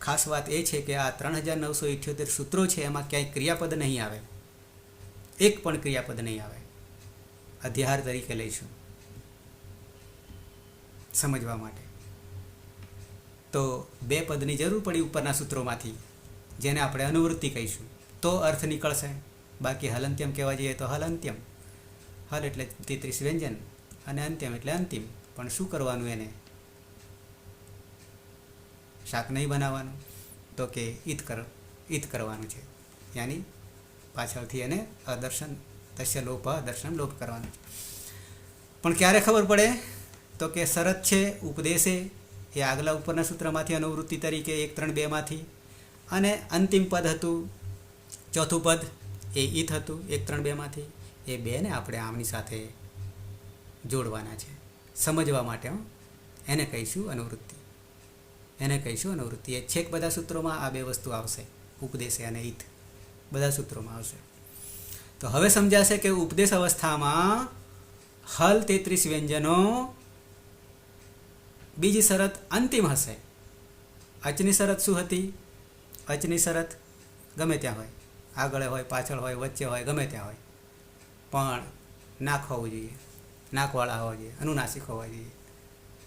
ખાસ વાત એ છે કે આ 3978 સૂત્રો છે એમાં ક્યાંય ક્રિયાપદ નહીં આવે, એક પણ ક્રિયાપદ નહીં આવે. અધ્યાહાર તરીકે લઈશું સમજવા માટે. તો 2 પદની જરૂર પડી ઉપરના સૂત્રોમાંથી, જેને આપણે અનુવૃત્તિ કહીશું, તો અર્થ નીકળશે. બાકી હલંત્યમ કહેવા જઈએ તો હલંત્યમ, હલ એટલે 33 વ્યંજન અને અંત્યમ એટલે અંતિમ. પણ શું કરવાનું એને? શાક નહીં બનાવવાનું, તો કે ઈત કરવાનું છે. યાની પાછળથી એને અદર્શન તસ્ય લોપ અદર્શન લોપ કરવાનું. પણ ક્યારે ખબર પડે? તો કે શરત છે ઉપદેશે, એ આગલા ઉપરના સૂત્રમાંથી અનુવૃત્તિ તરીકે 132માંથી, અને અંતિમ પદ હતું ચોથું પદ એ ઈત હતું 132માંથી. એ બેને આપણે આમની સાથે જોડવાના છે સમજવા માટે. એને કહીશું અનુવૃત્તિ, એને કહીશું અનુવૃત્તિ. એ છેક બધા સૂત્રોમાં આ 2 વસ્તુ આવશે, ઉપદેશે અને ઈત બધા સૂત્રોમાં આવશે. તો હવે સમજાશે કે ઉપદેશ અવસ્થામાં હલ 33 વ્યંજનો, બીજી શરત અંતિમ હશે. અચની શરત શું હતી? અચની શરત ગમે ત્યાં હોય, આગળ હોય, પાછળ હોય, વચ્ચે હોય, ગમે ત્યાં હોય, પણ નાક હોવું જોઈએ, નાકવાળા હોવા જોઈએ, અનુનાસિક હોવા જોઈએ,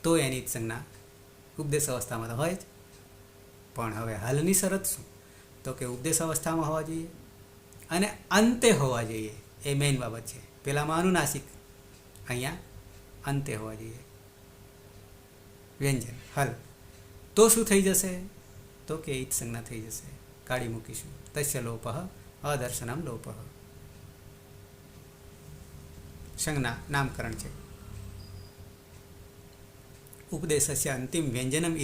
તો એની જ સંજ્ઞા ઉપદેશ અવસ્થામાં તો હોય જ. પણ હવે હલની શરત શું? તો કે ઉપદેશ અવસ્થામાં હોવા જોઈએ અને અંતે હોવા જોઈએ. એ મેઇન બાબત છે. પેલામાં અનુનાસિક, અહીંયા અંતે હોવા જોઈએ વ્યંજન હલ. તો શું થઈ જશે? તો કે ઈત સંજ્ઞા થઈ જશે, કાઢી મૂકીશું. તસ્ય લોપઃ અદર્શનમ લોપઃ. સંજ્ઞા નામકરણ છે. ઉપદેશસ્ય અંતિમ વ્યંજનમ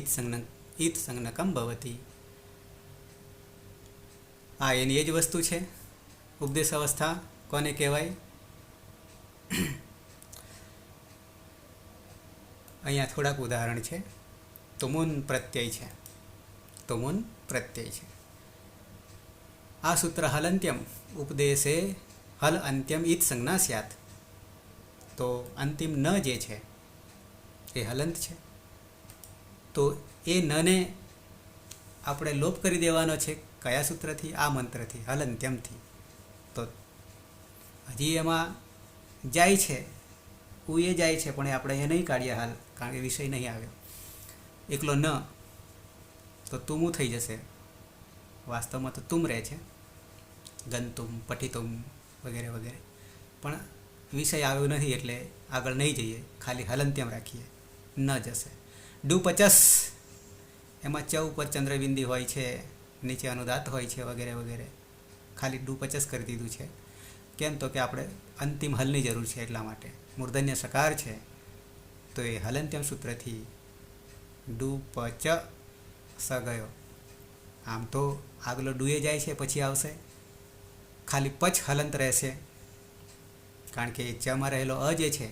ઈત સંજ્ઞકમ ભવતી. આ એની એ જ વસ્તુ છે. ઉપદેશ અવસ્થા કોને કહેવાય? અહીંયા થોડાક ઉદાહરણ છે. તુમુન પ્રત્યય છે, તુમુન પ્રત્યય છે. આ સૂત્ર હલંત્યમ ઉપદેશે હલ અંત્યમ ઈત સંજ્ઞા સ્યાત. તો અંતિમ ન જે છે એ હલંત છે. તો એ નને આપણે લોપ કરી દેવાનો છે. કયા સૂત્રથી? આ મંત્રથી, હલંત્યમથી. તો હજી એમાં જાય છે, ઉએ જાય છે, પણ એ આપણે એ નહીં કાઢીએ હાલ, કારણ કે વિષય નહીં આવ્યો. એકલો ન તો તુમું થઈ જશે. વાસ્તવમાં તો તુમ રહે છે, ગંતુમ, પઠિતુમ વગેરે વગેરે, પણ વિષય આવ્યો નથી એટલે આગળ નહીં જઈએ, ખાલી હલંત્યમ રાખીએ, ન જશે. ડુ 50 એમાં ચ ઉપર ચંદ્રબિંદી હોય છે, નીચે અનુદાત હોય છે વગેરે વગેરે. ખાલી ડુ 50 કરી દીધું છે. કેમ? તો કે આપણે અંતિમ હલની જરૂર છે એટલા માટે. મૂર્ધન્ય સકાર છે તો એ હલંત્યમ સૂત્રથી ડુ પચ સ ગયો. આમ તો આગલો ડુએ જાય છે, પછી આવશે ખાલી પચ હલંત રહેશે, કારણ કે ચમાં રહેલો અ જે છે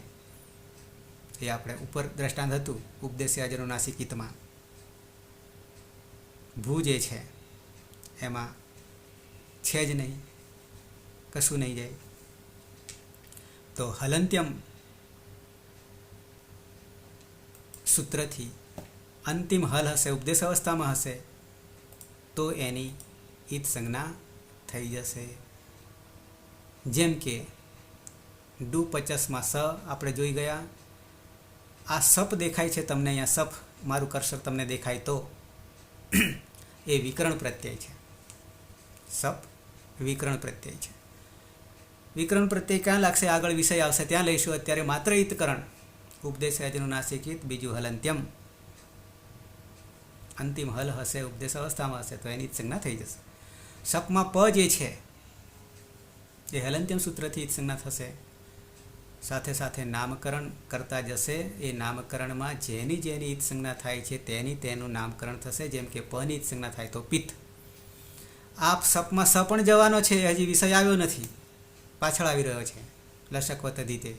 એ આપણે ઉપર દ્રષ્ટાંત હતું ઉપદેશ્ય અજનુનાસિકિતમાં. ભૂ જે છે એમાં છે જ નહીં, કશું નહીં જાય. તો હલંત્યમ સૂત્રથી અંતિમ હલ હશે, ઉપદેશ અવસ્થામાં હશે, તો એની ઈત સંજ્ઞા થઈ જશે. જેમ કે ડુ 50માં સ આપણે જોઈ ગયા. આ સપ દેખાય છે તમને અહીંયા, સપ મારું કર્સર તમને દેખાય તો એ વિકરણ પ્રત્યય છે. સપ વિકરણ પ્રત્યય છે. વિકરણ પ્રત્યય ક્યાં લાગશે? આગળ વિષય આવશે ત્યાં લઈશું. અત્યારે માત્ર ઈતકરણ, ઉપદેશ અનુનાસિક ઈત, બીજું હલંત્યમ. અંતિમ હલ હશે, ઉપદેશ અવસ્થામાં હશે તો એની ઈત સંજ્ઞા થઈ જશે. સપમાં પ જે છે એ હલંત્યમ સૂત્રથી ઈત સંજ્ઞા થશે. સાથે સાથે નામકરણ કરતા જશે. એ નામકરણમાં જેની જેની ઈત સંજ્ઞા થાય છે તેનું નામકરણ થશે. જેમ કે પની ઈત સંજ્ઞા થાય તો પિત્ત. આ સપમાં સ પણ જવાનો છે, હજી વિષય આવ્યો નથી, પાછળ આવી રહ્યો છે. લશક વત અધિતે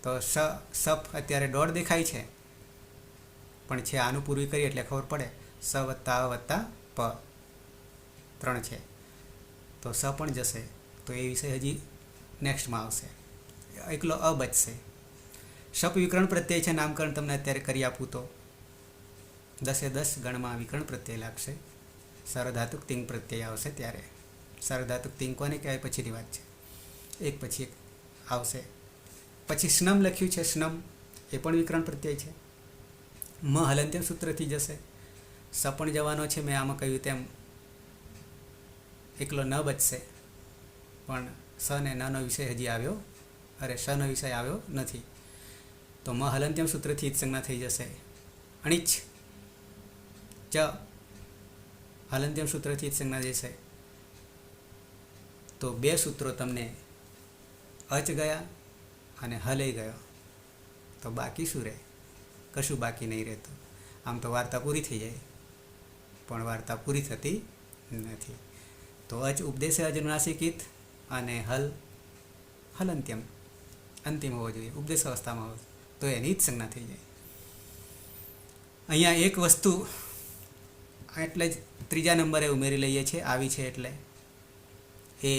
તો સપ અત્યારે દોઢ દેખાય છે, પણ છે આનું પૂરું કરીએ એટલે ખબર પડે. સ વત્તા અ વત્તા પ 3 છે તો સ પણ જશે. તો એ વિષય હજી નેક્સ્ટમાં આવશે. એકલો અ બચશે. શપ વિકરણ પ્રત્યય છે. નામકરણ તમને અત્યારે કરી આપું તો 10 ગણમાં વિકરણ પ્રત્યય લાગશે. સાર્વધાતુક તિંગ પ્રત્યય આવશે ત્યારે. સાર્વધાતુક તિંગ કોને કહેવાય પછીની વાત છે, એક પછી એક આવશે. પછી સ્નમ લખ્યું છે, સ્નમ એ પણ વિકરણ પ્રત્યય છે. મ હલંત્યમ સૂત્રથી જશે. સ પણ જવાનો છે, મેં આમાં કહ્યું તેમ એકલો ન બચશે, પણ સ ને નનો વિષય હજી આવ્યો, સનો વિષય આવ્યો નથી. તો મ હલંત્યમ સૂત્રથી ઈત સંજ્ઞા થઈ જશે. અણિચ ચ હલંત્યમ સૂત્રથી ઈત સંજ્ઞા જશે. તો 2 સૂત્રો તમને અચ ગયા અને હલે ગયો. તો બાકી શું રહે? કશું બાકી નહીં રહેતું. આમ તો વાર્તા પૂરી થઈ જાય, પણ વાર્તા પૂરી થતી નથી. તો અચ ઉપદેશ અનુનાસિક ઈત અને હલંત્યમ અંતિમ હોવો જોઈએ, ઉપદેશ અવસ્થામાં હોય તો એની જ સંજ્ઞા થઈ જાય. અહીંયા એક વસ્તુ એટલે જ 3જા નંબરે ઉમેરી લઈએ છીએ, આવી છે એટલે. એ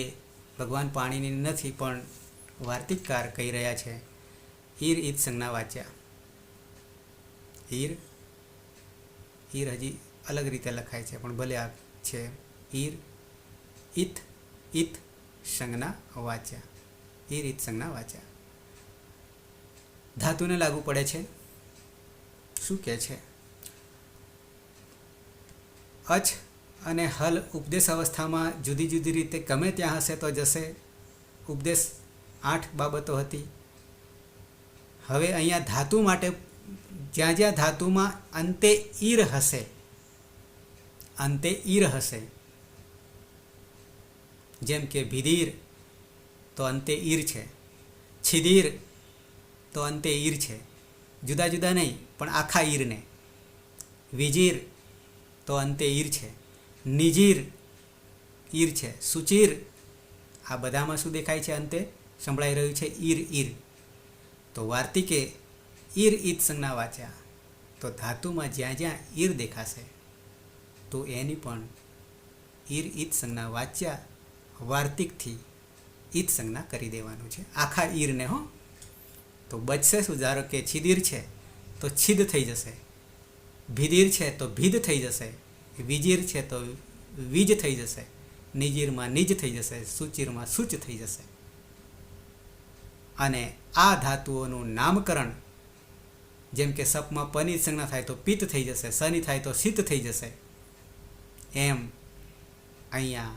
ભગવાન પાણીની નથી, પણ વાર્તિકકાર કહી રહ્યા છે. ઈર ઈત સંજ્ઞા વાચ્યા. ઈર હજી અલગ રીતે લખાય છે, પણ ભલે આ છે. ઈર ઈત સંજ્ઞા વાચ્યા. ઈર ઈત સંજ્ઞા વાચ્યા. ધાતુને લાગુ પડે છે. શું કહે છે? અચ અને હલ ઉપદેશ અવસ્થામાં જુદી જુદી રીતે ગમે ત્યાં હશે તો જશે. ઉપદેશ 8 બાબતો હતી. હવે અહીંયા ધાતુ માટે જ્યાં જ્યાં ધાતુમાં અંતે ઈર હશે, જેમ કે ભીધીર તો અંતે ઈર છે, છિદીર તો અંતે ઈર છે, જુદા જુદા નહીં પણ આખા ઈરને. વિજીર તો અંતે ઈર છે, નિજીર ઈર છે, સુચીર આ બધામાં શું દેખાય છે? અંતે સંભળાઈ રહ્યું છે ઈર. તો વાર્તિકે ઈર ઈત સંજ્ઞા વાચ્યા. તો ધાતુમાં જ્યાં જ્યાં ઈર દેખાશે તો એની પણ ઈર ઈત સંજ્ઞા વાચ્યા વાર્તિકથી ઈત સંજ્ઞા કરી દેવાનું છે, આખા ઈરને. તો બચશે શું? ધારો કે છિદીર છે તો છિદ થઈ જશે, ભીદીર છે તો ભીદ થઈ જશે, વિજીર છે તો વીજ થઈ જશે, નિજીરમાં નિજ થઈ જશે, સુચીરમાં સૂચ થઈ જશે. અને આ ધાતુઓનું નામકરણ જેમ કે સપમાં પની સંજ્ઞા થાય તો પિત્ત થઈ જશે, સની થાય તો શીત થઈ જશે, એમ અહીંયા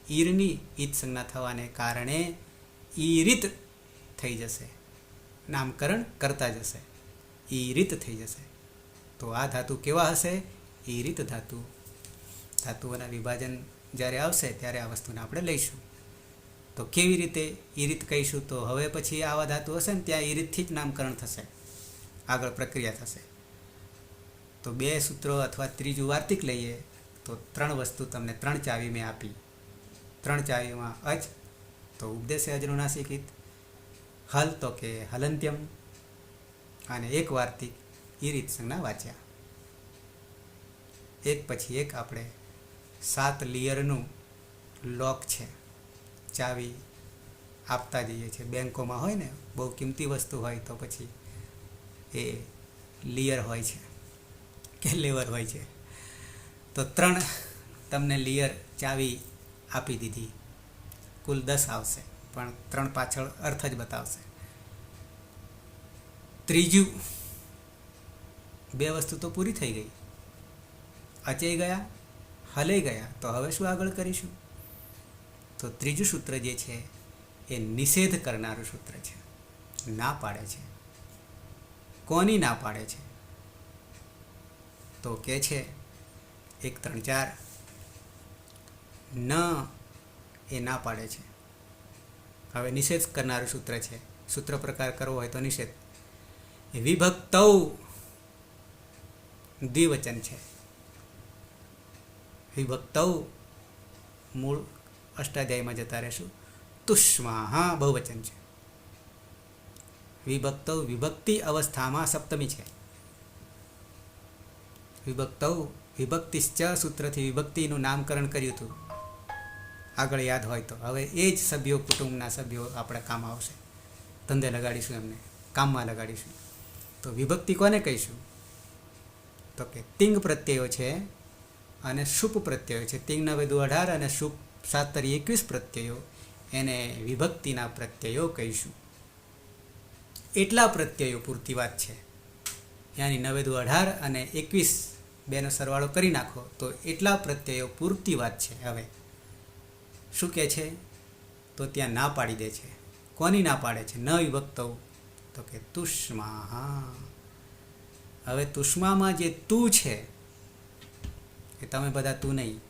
ઈરની ઈત સંજ્ઞા થવાને કારણે ઈરિત થઈ જશે. નામકરણ કરતા જશે, ઈરિત થઈ જશે. તો આ ધાતુ કેવા હશે? ઈરિત ધાતુ. ધાતુઓના વિભાજન જ્યારે આવશે ત્યારે આ વસ્તુને આપણે લઈશું. તો કેવી રીતે ઈરિત કહીશું? તો હવે પછી આવા ધાતુ હશે ને ત્યાં ઈરિતથી જ નામકરણ થશે, આગળ પ્રક્રિયા થશે. તો 2 સૂત્રો અથવા ત્રીજું વાર્તિક લઈએ તો 3 વસ્તુ તમને 3 ચાવી મેં આપી. 3 ચાવીમાં અચ તો ઉપદેશ અનુનાસિક ઈત, હલ તો કે હલંત્યમ, અને એક વાર્તિક ઈરિત સંજ્ઞા વાચ્યા. એક પછી એક આપણે 7 લેયરનું લોક છે, ચાવી આપતા જઈએ છીએ. બેંકોમાં હોય ને, બહુ કિંમતી વસ્તુ હોય તો પછી એ લિયર હોય છે કે લેવર હોય છે. તો 3 તમને લિયર ચાવી આપી દીધી, કુલ 10 આવશે, પણ 3 પાછળ અર્થ જ બતાવશે. ત્રીજું, 2 વસ્તુ તો પૂરી થઈ ગઈ, અચેય ગયા, હલે ગયા. તો હવે શું આગળ કરીશું? તો ત્રીજું સૂત્ર જે છે એ નિષેધ કરનારું સૂત્ર છે, ના પાડે છે. કોની ના પાડે છે? તો કે છે 1, 3, 4 ન એ ના પાડે છે. હવે નિષેધ કરનારું સૂત્ર છે. સૂત્ર પ્રકાર કરવો હોય તો નિષેધ. વિભક્તૌ દ્વિવચન છે. વિભક્તૌ મૂળ અષ્ટાધ્યાયમાં જતા રહેશું. તુષ્મા હા બહુવચન છે. વિભક્તૌ વિભક્તિ અવસ્થામાં સપ્તમી છે. વિભક્તૌ વિભક્તિશ્ચ સૂત્રથી વિભક્તિનું નામકરણ કર્યું હતું, આગળ યાદ હોય તો. હવે એ જ સભ્યો, કુટુંબના સભ્યો આપણે કામ આવશે. ધંધે લગાડીશું, એમને કામમાં લગાડીશું. તો વિભક્તિ કોને કહીશું? તો કે તિંગ પ્રત્યયો છે અને શુપ પ્રત્યયો છે. તિંગ 9 × 2 = 18 અને શુપ 7 × 21 પ્રત્યયો, એને વિભક્તિના પ્રત્યયો કહીશું. એટલા પ્રત્યયો પૂરતી વાત છે. યાની 9 × 2 = 18 અને 21 બેનો સરવાળો કરી નાખો તો એટલા પ્રત્યયો પૂરતી વાત છે. હવે શું કહે છે? તો ત્યાં ના પાડી દે છે. કોની ના પાડે છે? ન વિભક્તૌ. તો કે તુષ્મા. હા, હવે તુષ્મામાં જે તું છે એ તમે બધા તું નહીં,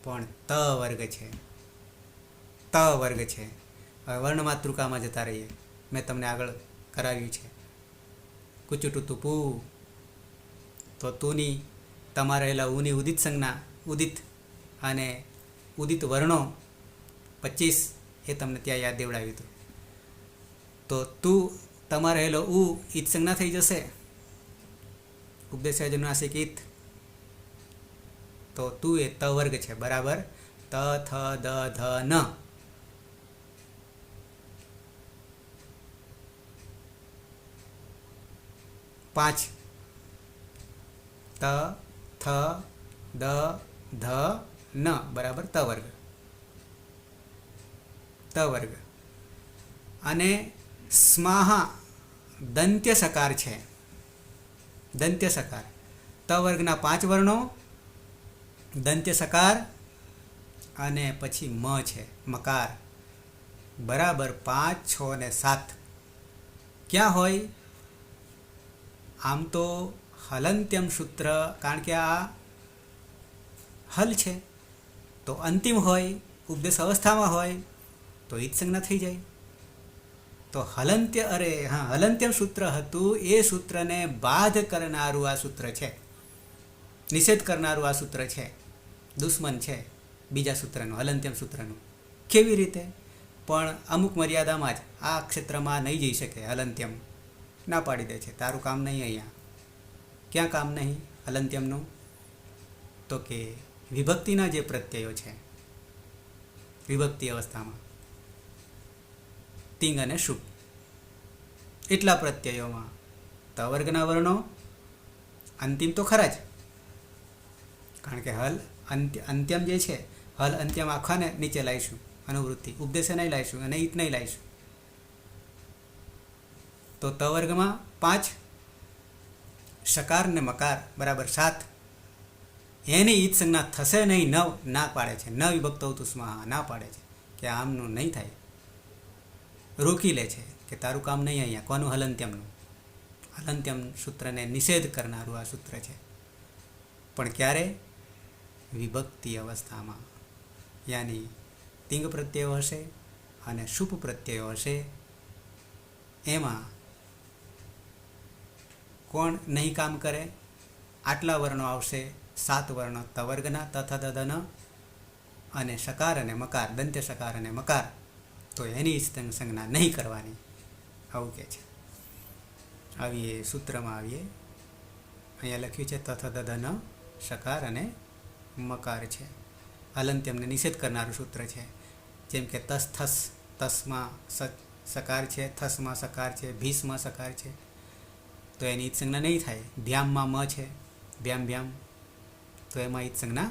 પણ ત વર્ગ છે. ત વર્ગ છે. હવે વર્ણમાતૃકામાં જતા રહીએ. મેં તમને આગળ કરાવ્યું છે. કુચુટુતુ પૂ. તો તુની તમારે રહેલા ઉની ઉદિત સંજ્ઞા, ઉદિત અને ઉદિત વર્ણો 25 એ તમને ત્યાં યાદ દેવડાવ્યું હતું. તો તું તમારે રહેલો ઉ ઈત સંજ્ઞા થઈ જશે. ઉપદેશાનુનાસિક ઈત. તો તું એ ત વર્ગ છે, બરાબર. ત થ દ ધ ન. પાંચ ત થ દ ધ ન બરાબર ત વર્ગ. ત વર્ગ. અને સ્માહા દંત્ય સકાર છે. દંત્ય સકાર. ત વર્ગના 5 વર્ણો, દંત્ય સકાર અને પછી મ છે, મકાર. બરાબર 5, 6 ને 7 ક્યાં હોય? આમ તો હલંત્યમ સૂત્ર, કારણ કે આ હલ છે તો અંતિમ હોય, ઉપદેશ અવસ્થામાં હોય તો ઈત સંજ્ઞા થઈ જાય. તો હલંત્યમ સૂત્ર હતું, એ સૂત્રને બાધ કરનારું આ સૂત્ર છે, નિષેધ કરનારું આ સૂત્ર છે, દુશ્મન છે બીજા સૂત્રનું, હલંત્યમ સૂત્રનું. કેવી રીતે? પણ અમુક મર્યાદામાં જ. આ ક્ષેત્રમાં નહીં જઈ શકે. હલંત્યમ ના પાડી દે છે, તારું કામ નહીં અહીંયા. ક્યાં કામ નહીં હલંત્યમનું? તો કે વિભક્તિના જે પ્રત્યયો છે, વિભક્તિ અવસ્થામાં તિંગ અને શુપ, એટલા પ્રત્યયોમાં ત વર્ગના વર્ણો અંતિમ તો ખરા જ, કારણ કે હલ અંત્યમ જે છે, હલ અંત્યમ આખાને નીચે લાવીશું, અનુવૃત્તિ ઉપદેશે નહીં લાવીશું અને ઈત નહીં લાવીશું. તો ત વર્ગમાં 5, શકાર ને મકાર બરાબર 7, એની ઈત સંજ્ઞા થશે નહીં. 9 ના પાડે છે. ન વિભક્તૌ તુષ્મા ના પાડે છે કે આમનું નહીં થાય, રોકી લે છે કે તારું કામ નહીં અહીંયા. કોનું? હલંત્યમનું. હલંત્યમ સૂત્રને નિષેધ કરનારું આ સૂત્ર છે. પણ ક્યારે? વિભક્તિ અવસ્થામાં. યાની તિંગ પ્રત્યયો હશે અને શુપ પ્રત્યયો હશે. એમાં કોણ નહીં કામ કરે? આટલા વર્ણો આવશે, 7 વર્ણો ત વર્ગના, તથ દદન અને શકાર અને મકાર, દંત્ય શકાર અને મકાર. તો એની સંજ્ઞા નહીં કરવાની, આવું કહે છે. આવીએ સૂત્રમાં આવીએ. અહીંયા લખ્યું છે તથ દદન શકાર અને મકાર છે. હલંત્યમને નિષેધ કરનારું સૂત્ર છે. જેમ કે તસ થસ તસમાં સકાર છે, થસમાં સકાર છે, ભીસમાં સકાર છે, તો એની ઈત સંજ્ઞા નહીં થાય. ભ્યામમાં મ છે, ભ્યામ ભ્યામ, તો એમાં ઈત સંજ્ઞા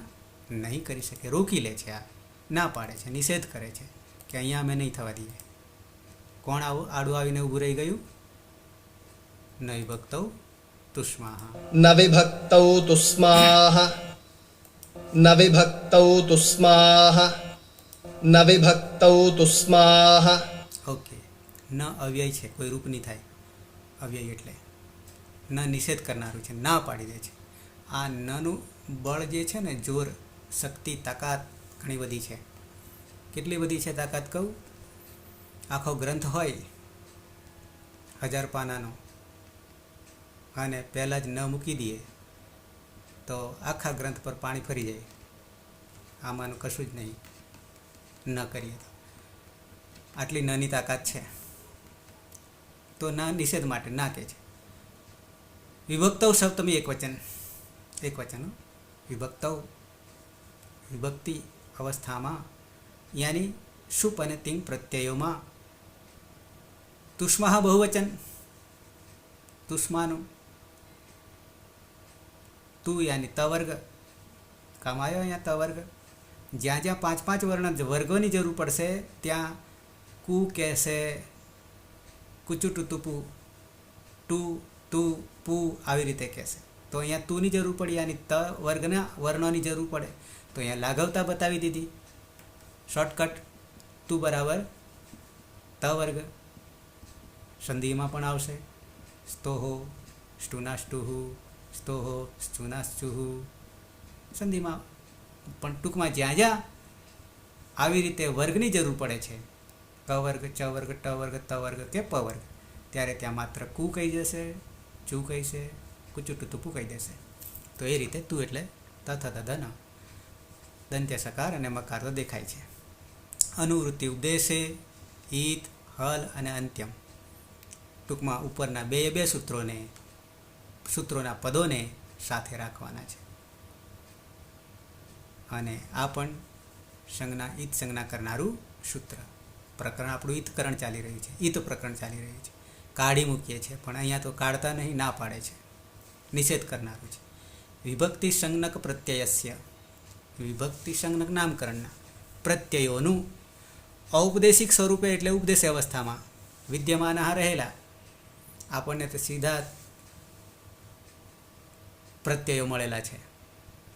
નહીં કરી શકે, રોકી લે છે. આ ના પાડે છે, નિષેધ કરે છે કે અહીંયા અમે નહીં થવા દઈએ. કોણ આડું આવીને ઊભું રહી ગયું? ન વિભક્તૌ તુષ્માહ. न विभक्तौ तुस्माः न विभक्तौ तुस्माः न विभक्तौ तुस्माः. ઓકે. ન અવ્યય છે, કોઈ રૂપ નહીં થાય. અવ્યય એટલે ન નિષેધ કરનારું છે, ના પાડી દે છે. આ નનું બળ જે છે ને, જોર, શક્તિ, તાકાત ઘણી બધી છે. કેટલી બધી છે તાકાત કહું? આખો ગ્રંથ હોય 1000 પાનાનો અને પહેલાં જ ન મૂકી દઈએ તો આખા ગ્રંથ પર પાણી ફરી જાય. આમાંનું કશું જ નહીં ન કરીએ તો. આટલી નાની તાકાત છે. તો ના નિષેધ માટે ના કહે છે. વિભક્તૌ સપ્તમી એકવચન વિભક્તૌ, વિભક્તિ અવસ્થામાં, યાની શુપ અને તિંગ પ્રત્યયોમાં. તુષ્માહ બહુવચન, તુષ્માનું, તું યાની તવર્ગ, કમાયો અહીંયા તવર્ગ. જ્યાં જ્યાં 5 વર્ણ વર્ગોની જરૂર પડશે ત્યાં કુ કહેશે, કુચુટુતુપુ, ટુ, તુ, પુ આવી રીતે કહેશે. તો અહીંયા તુની જરૂર પડી, યાની ત વર્ગના વર્ણોની જરૂર પડે, તો અહીંયા લાઘવતા બતાવી દીધી. શોર્ટકટ, તુ બરાબર ત વર્ગ. સંધિમાં પણ આવશે સ્તોહો, સ્ટુનાષ્ટુહુ, સ્તોહો, સ્ચુનાશ્ચુહુ. સંધિમાં પણ ટૂંકમાં જ્યાં જ્યાં આવી રીતે વર્ગની જરૂર પડે છે, ક વર્ગ, ચ વર્ગ, ટ વર્ગ, ત વર્ગ કે પ વર્ગ, ત્યારે ત્યાં માત્ર કુ કહી જશે, ચુ કહીશે, કુચુટુતુપુ કહી દેશે. તો એ રીતે તું એટલે તથ ધન, દંત્ય સકાર અને મકાર તો દેખાય છે. અનુવૃત્તિ ઉપદેશે ઈત, હલ અને અંત્યમ. ટૂંકમાં ઉપરના બે સૂત્રોના પદોને સાથે રાખવાના છે. અને આ પણ ઈત સંજ્ઞા કરનારું સૂત્ર. પ્રકરણ આપણું ઈતકરણ ચાલી રહ્યું છે, ઈત પ્રકરણ ચાલી રહ્યું છે. કાઢી મૂકીએ છીએ, પણ અહીંયા તો કાઢતા નહીં, ના પાડે છે, નિષેધ કરનારું છે. વિભક્તિ સંજ્ઞક પ્રત્યયસ્ય, વિભક્તિ સંજ્ઞક નામકરણના પ્રત્યયોનું ઔપદેશિક સ્વરૂપે એટલે ઉપદેશ અવસ્થામાં વિદ્યમાન રહેલા. આપણને તો સીધા પ્રત્યયો મળેલા છે.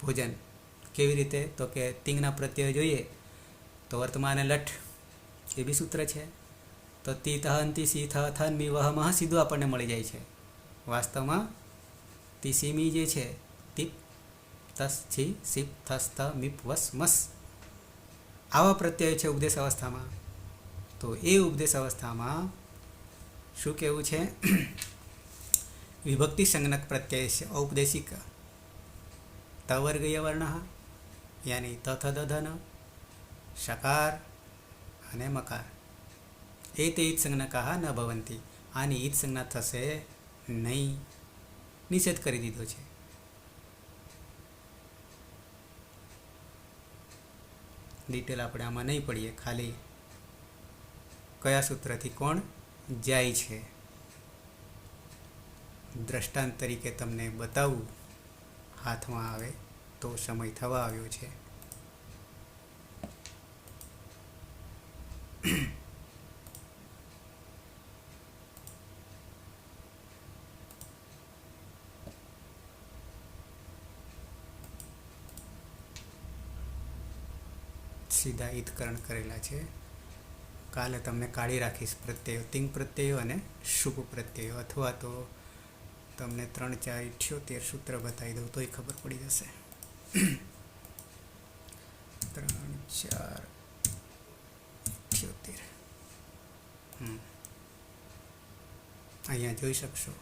ભોજન કેવી રીતે? તો કે તિંગના પ્રત્યયો જોઈએ તો વર્તમાન લઠ એ બી સૂત્ર છે. તો તી તહંતી સી થ થન મી વહ મહ સીધું આપણને મળી જાય છે. વાસ્તવમાં તી સીમી જે છે, તીપ, તસ, છી, સીપ, થસ, થ, મીપ, વસ, મસ, આવા પ્રત્યય છે ઉપદેશ અવસ્થામાં. તો એ ઉપદેશ અવસ્થામાં શું કહેવું છે? વિભક્તિ સંજ્ઞક પ્રત્યય છે ઔપદેશિક તવર્ગીય વર્ણ, યાની તથ દધન, શકાર અને મકાર. એ તે ઈત સંજ્ઞકા ન ભવંતી. આની ઈત સંજ્ઞા થશે નહીં, નિષેધ કરી દીધો છે. ડિટેલ આપણે આમાં નહીં પડીએ, ખાલી કયા સૂત્રથી કોણ જાય છે દ્રષ્ટાંત તરીકે તમને બતાવવું હાથમાં આવે તો સમય થવા આવ્યો છે. સીધા ઈતકરણ કરેલા છે. કાલે તમને કાઢી રાખીશ પ્રત્યયો, તિંગ પ્રત્યયો અને શુભ પ્રત્યયો, અથવા તો તમને 3, 4, 78 સૂત્ર બતાવી દઉં તોય ખબર પડી જશે. 3, 4, 78 અહીંયા જોઈ શકશો.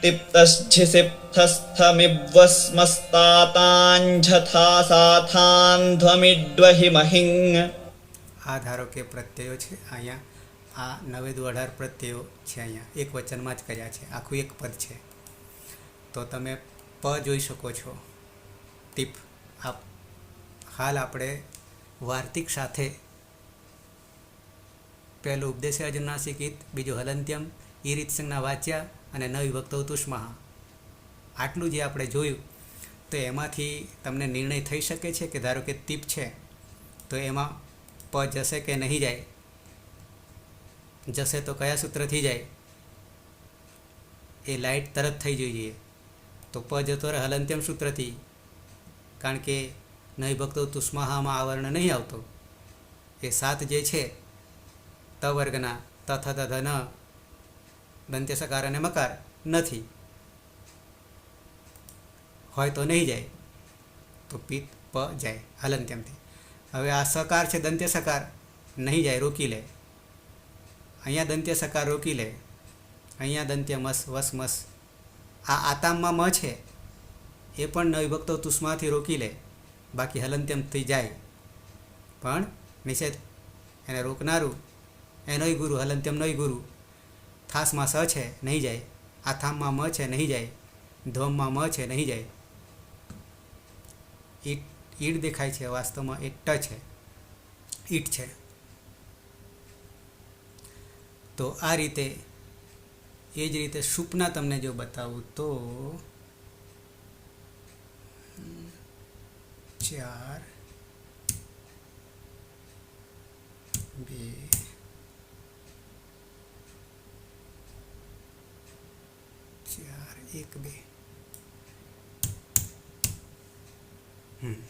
તિપ્તશ્ચિસિપ્તસ્થમિવસ્મસ્તાતાંఝથા સાથાન્ધ્વમિડ્વહિ મહિં. આ ધારો કે પ્રત્યયો છે. અહીંયા આ 9-18 પ્રત્યયો છે. અહીંયા એક વચનમાં જ કર્યા છે, આખું એક પદ છે. તો તમે પ જોઈ શકો છો, ટીપ. હાલ આપણે વાર્તિક સાથે પહેલું ઉપદેશે અજનુનાસિકિત, બીજું હલંત્યમ, ઈ રીતસંજ્ઞા વાચ્યા અને ન વિભક્તો તુષ્મા. આટલું જે આપણે જોયું તો એમાંથી તમને નિર્ણય થઈ શકે છે કે ધારો કે તીપ છે તો એમાં પ જશે કે નહીં જાય? જશે તો કયા સૂત્રથી જાય? એ લાઇટ તરત થઈ જોઈએ. તો પ જતો રહે હલંત્યમ સૂત્રથી, કારણ કે ન વિભક્તો તુષ્માહામાં આવર્ણ નહીં આવતો. એ 7 જે છે ત વર્ગના ત થ ત ધ ન દંત્ય સકાર અને મકાર નથી, હોય તો નહીં જાય. તો પિત પ જાય હલંત્યમથી. હવે આ સકાર છે દંત્ય સકાર, નહીં જાય, રોકી લે. અહીંયા દંત્ય સકાર રોકી લે, અહીંયા દંત્ય મસ વસ મસ. આ આતામમાં મ છે એ પણ ન વિભક્તો તુષ્માથી રોકી લે, બાકી હલંત્યમથી જાય. પણ નિષેધ એને રોકનારું એનોય ગુરુ, હલંત્યમ નોય ગુરુ. થાસમાં સ છે નહીં જાય, આથામમાં મ છે નહીં જાય, ધોમમાં મ છે નહીં જાય. ઈટ દેખાય છે, વાસ્તવમાં એ ટ છે, ઈટ છે. તો આ રીતે એ જ રીતે શુપના તમને જો બતાવું તો 4 2 4 1 2.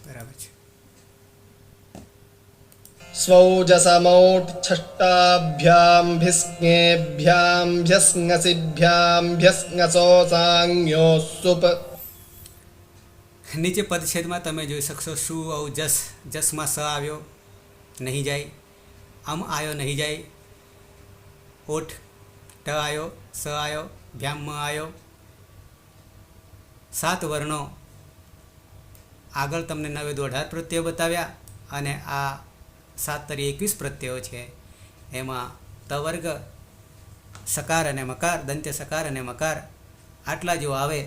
બરાબર છે. स्वौजसमौट्छष्टाभ्यां भिस्ङेभ्यां भ्यस्ङसिभ्यां भ्यस्ङसोऽसाङ्यो सुप. નીચે પદછેદમાં તમે જોઈ શકશો સુ ઔ જસ. જસમાં સ આવ્યો નહીં જાય, અમ આવ્યો નહીં જાય, ઓઠ ટ આવ્યો, સ આવ્યો, ભ્યામ મ આવ્યો. 7 વર્ણો આગળ તમને 9 દુ 18 પ્રત્યયો બતાવ્યા અને આ 7 તરી 21 પ્રત્યયો છે. એમાં ત વર્ગ, સકાર અને મકાર, દંત્ય સકાર અને મકાર આટલા જો આવે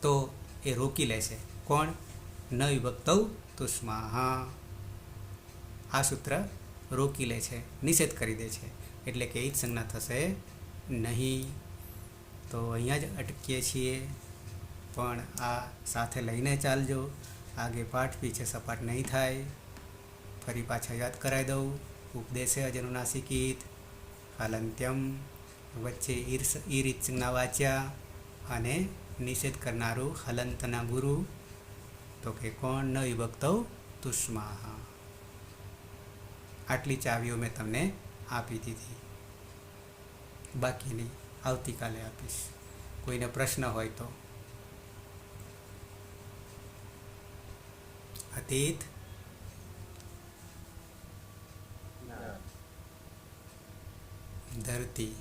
તો એ રોકી લેશે. કોણ? ન વિભક્તૌ તુષ્માહા. આ સૂત્ર રોકી લે છે, નિષેધ કરી દે છે, એટલે કે ઈત સંજ્ઞા થશે નહીં. તો અહીંયા જ અટકીએ છીએ, પણ આ સાથે લઈને ચાલજો. આગે પાઠ પીછે સપાટ નહીં થાય. ફરી પાછા યાદ કરાવી દઉં. ઉપદેશે અજનુનાસિકિત, હલંત્યમ, વચ્ચે ઈ રીતસંજ્ઞા વાચ્યા અને નિષેધ કરનારું હલંતના ગુરુ. તો કે કોણ? ન વિભક્તૌ તુષ્માહા. આટલી ચાવીઓ મેં તમને આપી દીધી, બાકીની આવતીકાલે આપીશ. કોઈને પ્રશ્ન હોય તો. અતીત, ધરતી,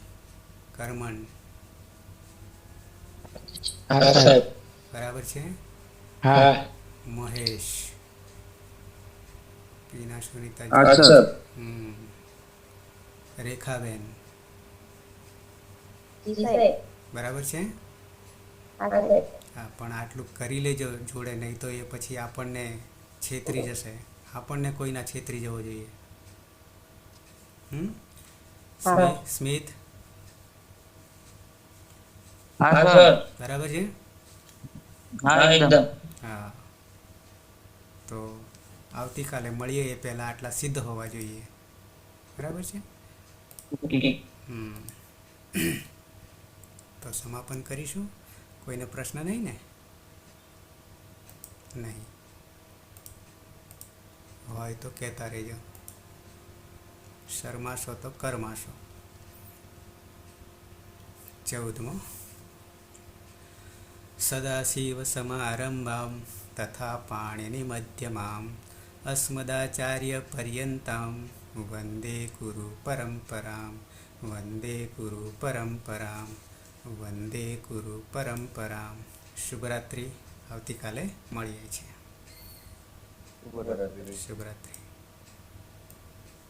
કર્મણ. બરાબર છે. મહેશ, પીના સુનિતા, રેખાબેન. બરાબર છે. હા, પણ આટલું કરી લેજો જોડે, નહીં તો એ પછી આપણને છેતરી જશે. આપણને કોઈના છેતરી જવો જોઈએ. સ્મિત, બરાબર છે. હા, તો આવતીકાલે મળીએ એ પહેલા આટલા સિદ્ધ હોવા જોઈએ. બરાબર છે. તો સમાપન કરીશું. કોઈને પ્રશ્ન નહીં ને? નહીં હોય તો કહેતા રહેજો. શરમાશો તો કરમાશો. 14મો. સદાશિવ સમારંભામ તથા પાણિની મધ્યમામ અસ્મદાચાર્ય પર્યંતામ વંદે ગુરુ પરંપરામ. વંદે ગુરુ પરંપરામ. વંદે ગુરુ પરંપરામ. શુભરાત્રિ. આવતીકાલે મળીએ છીએ. શુભરાત્રિ.